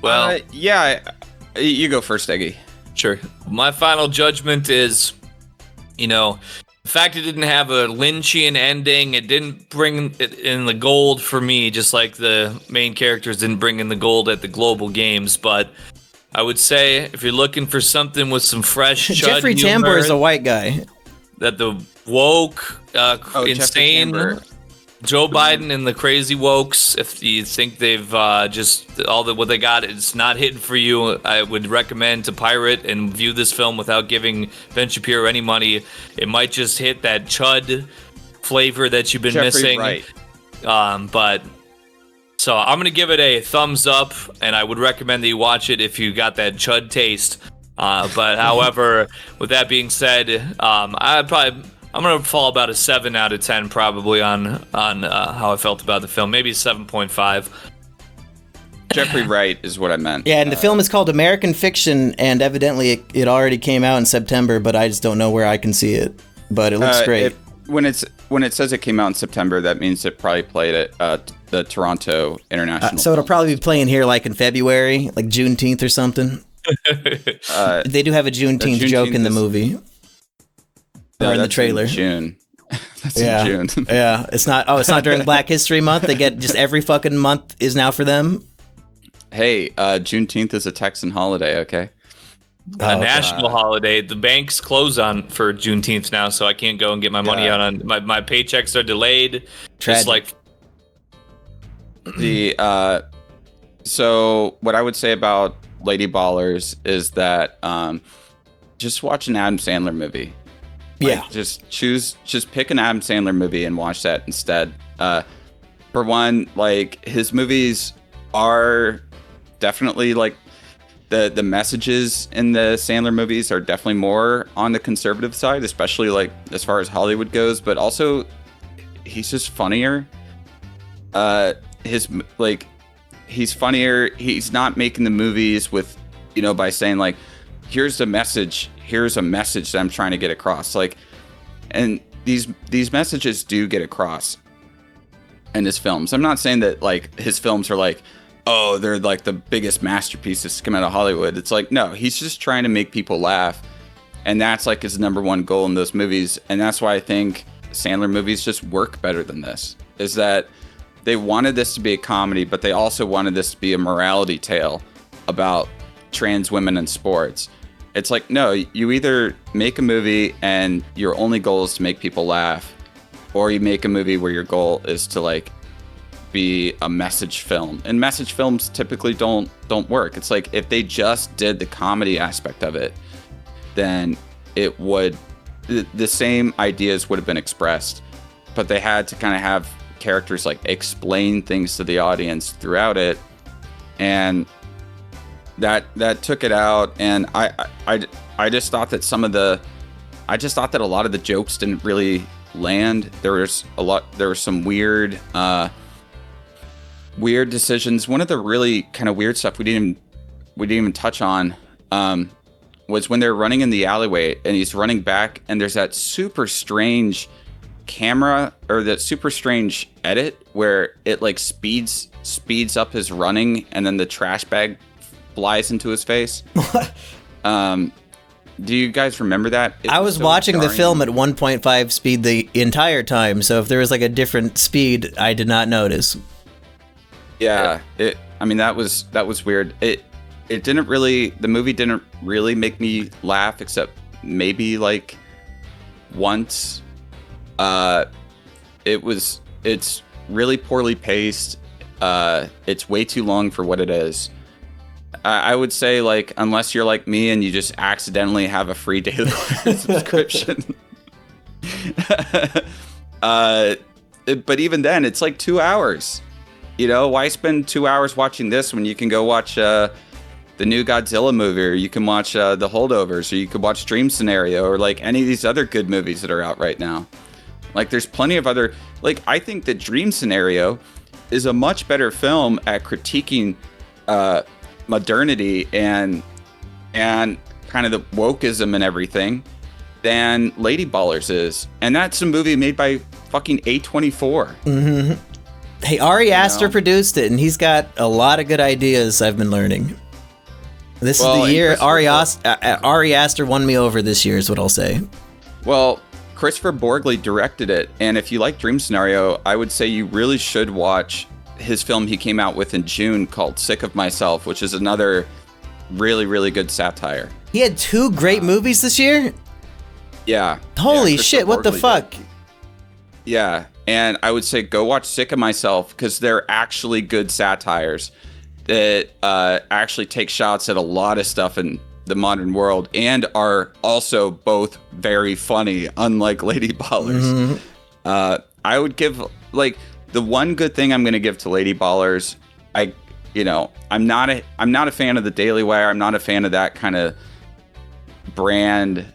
Speaker 3: Well,
Speaker 2: you go first, Eggy.
Speaker 3: Sure. My final judgment is, the fact it didn't have a Lynchian ending, it didn't bring it in the gold for me, just like the main characters didn't bring in the gold at the global games, but I would say if you're looking for something with some fresh
Speaker 1: Jeffrey Tambor is a white guy.
Speaker 3: That the woke, insane Joe Biden and the crazy wokes, if you think they've just what they got is not hitting for you, I would recommend to pirate and view this film without giving Ben Shapiro any money. It might just hit that chud flavor that you've been missing. Right. So I'm going to give it a thumbs up, and I would recommend that you watch it if you got that chud taste. But however, with that being said, I'm going to fall about a 7 out of 10 probably on how I felt about the film. Maybe 7.5.
Speaker 2: Jeffrey Wright is what I meant.
Speaker 1: Yeah, and the film is called American Fiction, and evidently it already came out in September, but I just don't know where I can see it. But it looks great.
Speaker 2: When it says it came out in September, that means it probably played at the Toronto International.
Speaker 1: So it'll probably be playing here like in February, like Juneteenth or something. They do have a Juneteenth joke in the movie. Or in the trailer.
Speaker 2: In June. That's
Speaker 1: in
Speaker 2: June.
Speaker 1: Yeah. It's not during Black History Month. They get just every fucking month is now for them.
Speaker 2: Hey, Juneteenth is a Texan holiday, okay?
Speaker 3: A national holiday. The banks close for Juneteenth now, so I can't go and get my money out on my paychecks are delayed. Just like
Speaker 2: so what I would say about Lady Ballers is that just watch an Adam Sandler movie. Just pick an Adam Sandler movie and watch that instead. For one, like his movies are definitely like the messages in the Sandler movies are definitely more on the conservative side, especially like as far as Hollywood goes, but also he's just funnier. He's funnier. He's not making the movies with, by saying like, here's a message that I'm trying to get across. Like, and these messages do get across in his films. I'm not saying that like his films are like, oh, they're like the biggest masterpieces to come out of Hollywood. It's like, no, he's just trying to make people laugh. And that's like his number one goal in those movies. And that's why I think Sandler movies just work better than this, is that they wanted this to be a comedy, but they also wanted this to be a morality tale about trans women in sports. It's like, no, you either make a movie and your only goal is to make people laugh, or you make a movie where your goal is to like be a message film. And message films typically don't work. It's like if they just did the comedy aspect of it, then it would, the same ideas would have been expressed, but they had to kind of have characters like explain things to the audience throughout it, and that took it out. And I just thought that a lot of the jokes didn't really land. There were some weird decisions. One of the really kind of weird stuff we didn't even touch on was when they're running in the alleyway and he's running back, and there's that super strange camera, or that super strange edit where it like speeds up his running, and then the trash bag flies into his face. Do you guys remember that?
Speaker 1: I was so watching jarring. The film at 1.5 speed the entire time, so if there was like a different speed, I did not notice.
Speaker 2: Yeah, that was weird. The movie didn't really make me laugh, except maybe like once. It's really poorly paced. It's way too long for what it is. I would say, like, unless you're like me and you just accidentally have a free Daily Wire subscription. But even then, it's like 2 hours. You know, why spend 2 hours watching this when you can go watch the new Godzilla movie, or you can watch The Holdovers, or you could watch Dream Scenario, or like any of these other good movies that are out right now. Like, there's plenty of other, like, I think that Dream Scenario is a much better film at critiquing modernity and kind of the wokeism and everything than Lady Ballers is. And that's a movie made by fucking A24.
Speaker 1: Mm-hmm. Hey, Ari Aster produced it, and he's got a lot of good ideas, I've been learning. This is the year Ari Aster won me over this year, is what I'll say.
Speaker 2: Well, Christopher Borgli directed it, and if you like Dream Scenario, I would say you really should watch his film he came out with in June called Sick of Myself, which is another really, really good satire.
Speaker 1: He had 2 great movies this year?
Speaker 2: Yeah.
Speaker 1: Holy shit, what the fuck?
Speaker 2: Yeah, and I would say go watch Sick of Myself, because they're actually good satires that actually take shots at a lot of stuff in the modern world, and are also both very funny, unlike Lady Ballers. Mm-hmm. I would give, like, the one good thing I'm going to give to Lady Ballers, I'm not a fan of the Daily Wire. I'm not a fan of that kind of brand,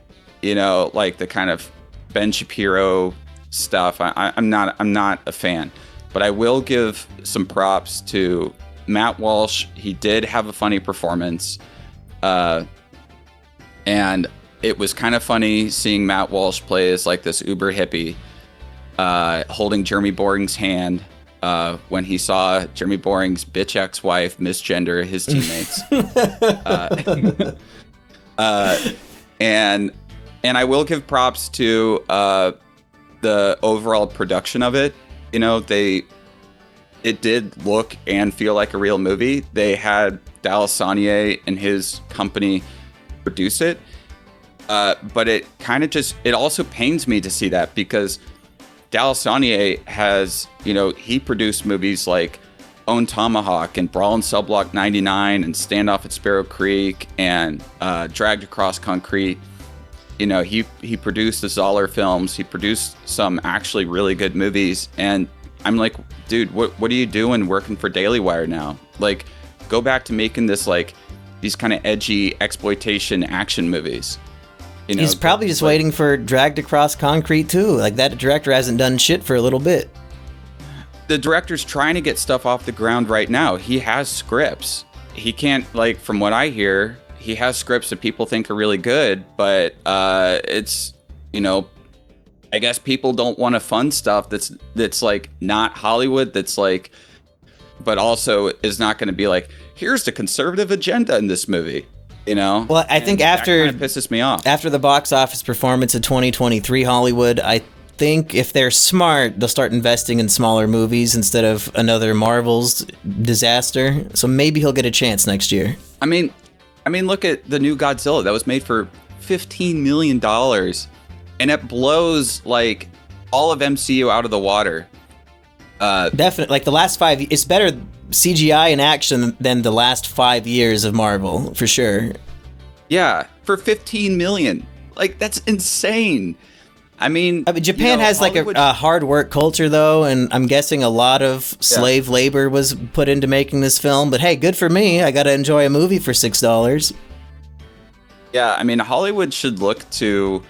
Speaker 2: like the kind of Ben Shapiro stuff. I'm not a fan, but I will give some props to Matt Walsh. He did have a funny performance, and it was kind of funny seeing Matt Walsh play as like this uber hippie, holding Jeremy Boring's hand when he saw Jeremy Boring's bitch ex-wife misgender his teammates. And I will give props to the overall production of it. It did look and feel like a real movie. They had Dallas Saunier and his company produce it. But it kind of it also pains me to see that, because Dallas Saunier has, he produced movies like Own Tomahawk and Brawl in Cell Block 99 and Standoff at Sparrow Creek and Dragged Across Concrete. He produced the Zoller films. He produced some actually really good movies. And I'm like, dude, what are you doing working for Daily Wire now? Like, go back to making this, like, these kind of edgy exploitation action movies.
Speaker 1: He's probably just waiting for Dragged Across Concrete too. Like, that director hasn't done shit for a little bit.
Speaker 2: The director's trying to get stuff off the ground right now. He has scripts. He can't, like, from what I hear, he has scripts that people think are really good, but it's, I guess people don't want to fund stuff that's like not Hollywood, that's like, but also is not going to be like, here's the conservative agenda in this movie.
Speaker 1: Well, I think after
Speaker 2: that kind of pisses me off.
Speaker 1: After the box office performance of 2023 Hollywood, I think if they're smart, they'll start investing in smaller movies instead of another Marvel's disaster. So maybe he'll get a chance next year.
Speaker 2: I mean, look at the new Godzilla that was made for $15 million, and it blows like all of MCU out of the water.
Speaker 1: Definitely, like the last 5, it's better CGI and action than the last 5 years of Marvel, for sure.
Speaker 2: Yeah, for 15 million. Like, that's insane. I mean,
Speaker 1: Japan has Hollywood... like a hard work culture, though, and I'm guessing a lot of slave labor was put into making this film. But hey, good for me. I got to enjoy a movie for $6.
Speaker 2: Yeah, I mean, Hollywood should look to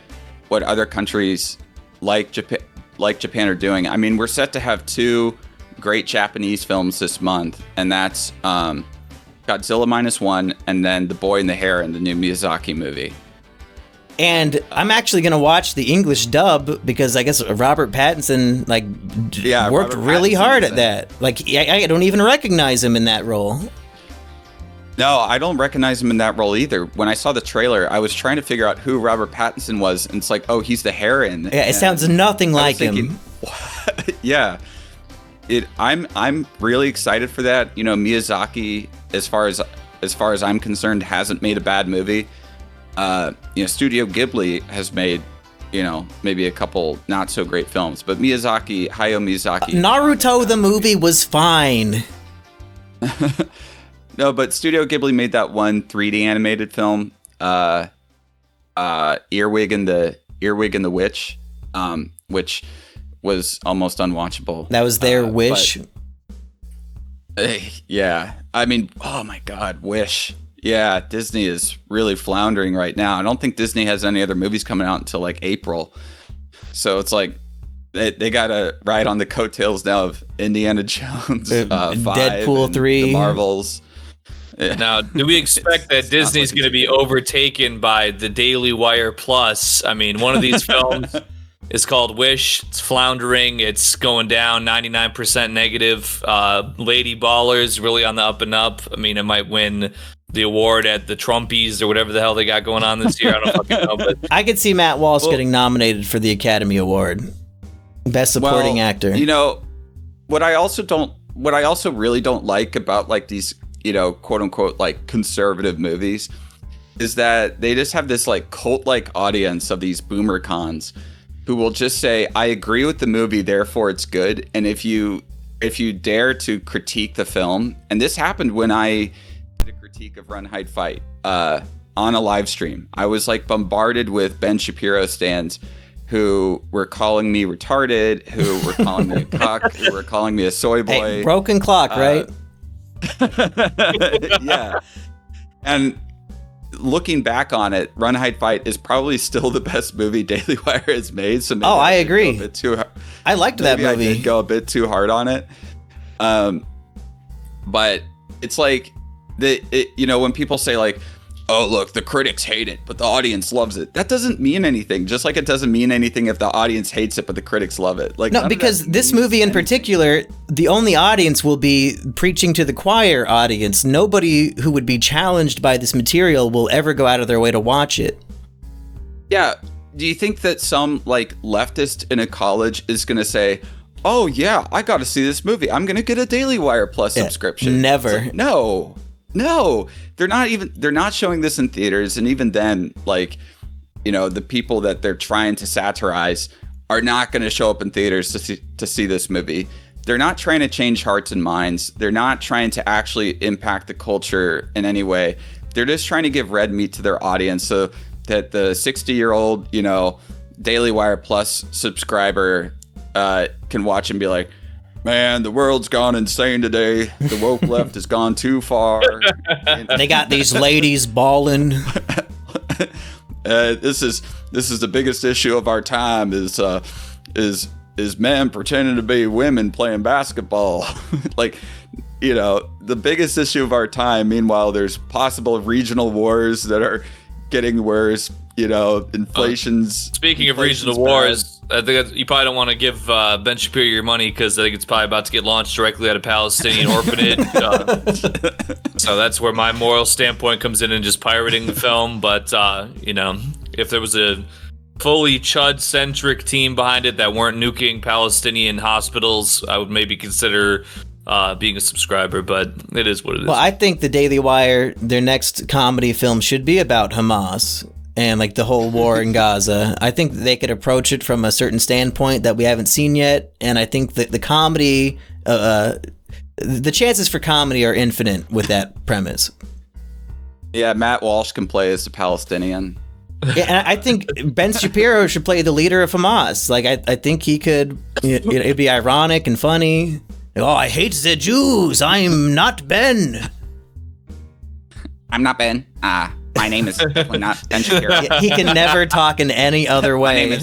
Speaker 2: what other countries like Japan are doing. I mean, we're set to have 2 great Japanese films this month, and that's Godzilla -1 and then The Boy and the Heron, the new Miyazaki movie.
Speaker 1: And I'm actually going to watch the English dub because I guess Robert Pattinson worked really hard at that. Like, I don't even recognize him in that role.
Speaker 2: No, I don't recognize him in that role either. When I saw the trailer, I was trying to figure out who Robert Pattinson was, and it's like, oh, he's the Heron.
Speaker 1: Yeah, it sounds nothing like him.
Speaker 2: What? Yeah. I'm really excited for that. You know, Miyazaki, as far as I'm concerned, hasn't made a bad movie. Studio Ghibli has made, maybe a couple not so great films, but Hayao Miyazaki.
Speaker 1: Naruto the movie was fine.
Speaker 2: No, but Studio Ghibli made that one 3D animated film, Earwig and the Witch, which was almost unwatchable.
Speaker 1: That was their wish.
Speaker 2: Yeah, I mean, oh my God, Wish. Yeah, Disney is really floundering right now. I don't think Disney has any other movies coming out until like April. So it's like they got to ride on the coattails now of Indiana Jones, 5,
Speaker 1: Deadpool 3,
Speaker 2: the Marvels.
Speaker 3: Yeah. Now, do we expect that Disney's going to be overtaken by the Daily Wire Plus? I mean, one of these films is called Wish. It's floundering. It's going down 99% negative. Lady Ballers really on the up and up. I mean, it might win the award at the Trumpies or whatever the hell they got going on this year. I don't fucking know. But
Speaker 1: I could see Matt Walsh getting nominated for the Academy Award, Best Supporting Actor.
Speaker 2: You know, what I also really don't like about like these, quote unquote, like conservative movies is that they just have this like cult like audience of these boomer cons who will just say, I agree with the movie, therefore it's good. And if you dare to critique the film, and this happened when I did a critique of Run, Hide, Fight on a live stream, I was like bombarded with Ben Shapiro stands who were calling me retarded, who were calling me a cuck, who were calling me a soy boy.
Speaker 1: Hey, broken clock, right?
Speaker 2: Yeah. And looking back on it, Run, Hide, Fight is probably still the best movie Daily Wire has made. So maybe
Speaker 1: I agree. I liked that movie.
Speaker 2: I did go a bit too hard on it. But it's like when people say like, oh, look, the critics hate it, but the audience loves it. That doesn't mean anything. Just like it doesn't mean anything if the audience hates it, but the critics love it. Like,
Speaker 1: no, because this movie in particular, the only audience will be preaching to the choir audience. Nobody who would be challenged by this material will ever go out of their way to watch it.
Speaker 2: Yeah. Do you think that some like leftist in a college is going to say, oh yeah, I got to see this movie, I'm going to get a Daily Wire Plus subscription?
Speaker 1: Never.
Speaker 2: Like, no, they're not showing this in theaters. And even then, like, the people that they're trying to satirize are not going to show up in theaters to see this movie. They're not trying to change hearts and minds. They're not trying to actually impact the culture in any way. They're just trying to give red meat to their audience so that the 60-year-old, Daily Wire Plus subscriber can watch and be like, man, the world's gone insane today. The woke left has gone too far.
Speaker 1: They got these ladies balling.
Speaker 2: This is the biggest issue of our time. Is men pretending to be women playing basketball? Like, the biggest issue of our time. Meanwhile, there's possible regional wars that are getting worse. Inflation's.
Speaker 3: Speaking of regional wars. I think you probably don't want to give Ben Shapiro your money because I think it's probably about to get launched directly at a Palestinian orphanage. So that's where my moral standpoint comes in and just pirating the film. But, if there was a fully Chud-centric team behind it that weren't nuking Palestinian hospitals, I would maybe consider being a subscriber, but it is what it is.
Speaker 1: Well, I think the Daily Wire, their next comedy film should be about Hamas and like the whole war in Gaza. I think they could approach it from a certain standpoint that we haven't seen yet, and I think that the comedy, the chances for comedy are infinite with that premise.
Speaker 2: Yeah, Matt Walsh can play as a Palestinian.
Speaker 1: Yeah, and I think Ben Shapiro should play the leader of Hamas. Like, I think he could. It'd be ironic and funny. Oh, I hate the Jews. I'm not Ben.
Speaker 2: I'm not Ben. My name is definitely not Ben Shapiro.
Speaker 1: He can never talk in any other way.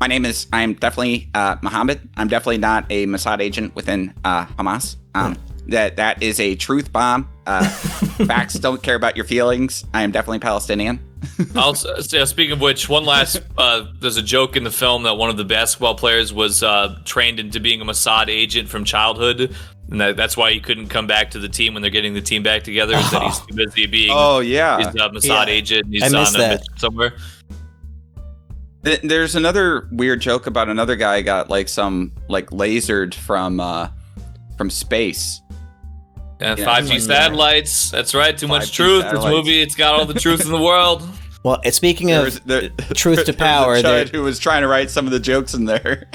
Speaker 2: I'm definitely Muhammad. I'm definitely not a Mossad agent within Hamas. That is a truth bomb. Facts don't care about your feelings. I am definitely Palestinian.
Speaker 3: Also, speaking of which, one last, there's a joke in the film that one of the basketball players was trained into being a Mossad agent from childhood, and that's why he couldn't come back to the team when they're getting the team back together. Is that he's too busy being he's a Mossad agent. And he's on a mission somewhere.
Speaker 2: There's another weird joke about another guy got some lasered from space.
Speaker 3: And 5G satellites. That's right. Too much truth. This movie, it's got all the truth in the world.
Speaker 1: Well, speaking of truth to power,
Speaker 2: there who was trying to write some of the jokes in there.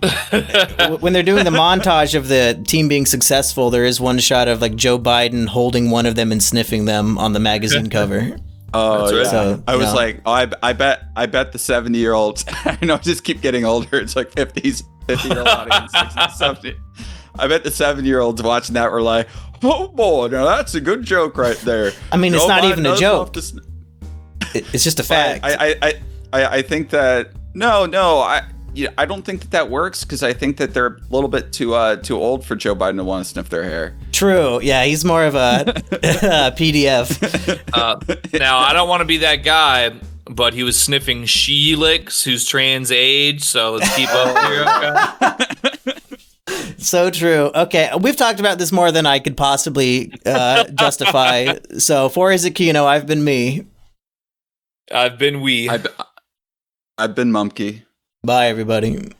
Speaker 1: When they're doing the montage of the team being successful, there is one shot of Joe Biden holding one of them and sniffing them on the magazine cover.
Speaker 2: Oh, yeah. So, I was I bet the 70-year-olds. I know, I just keep getting older. It's 50-year-old audience, 60, 70. I bet the 7-year-olds watching that were like, "Oh boy, now that's a good joke right there."
Speaker 1: I mean, it's not even a joke. It's just a fact.
Speaker 2: I think that I don't think that works, because I think that they're a little bit too old for Joe Biden to want to sniff their hair.
Speaker 1: True. Yeah, he's more of a PDF.
Speaker 3: Now, I don't want to be that guy, but he was sniffing She-Licks, who's trans age, so let's keep up here.
Speaker 1: So true. Okay, we've talked about this more than I could possibly justify. So for Is It Kino, I've been me.
Speaker 3: I've been we.
Speaker 2: I've been Mumkey.
Speaker 1: Bye, everybody.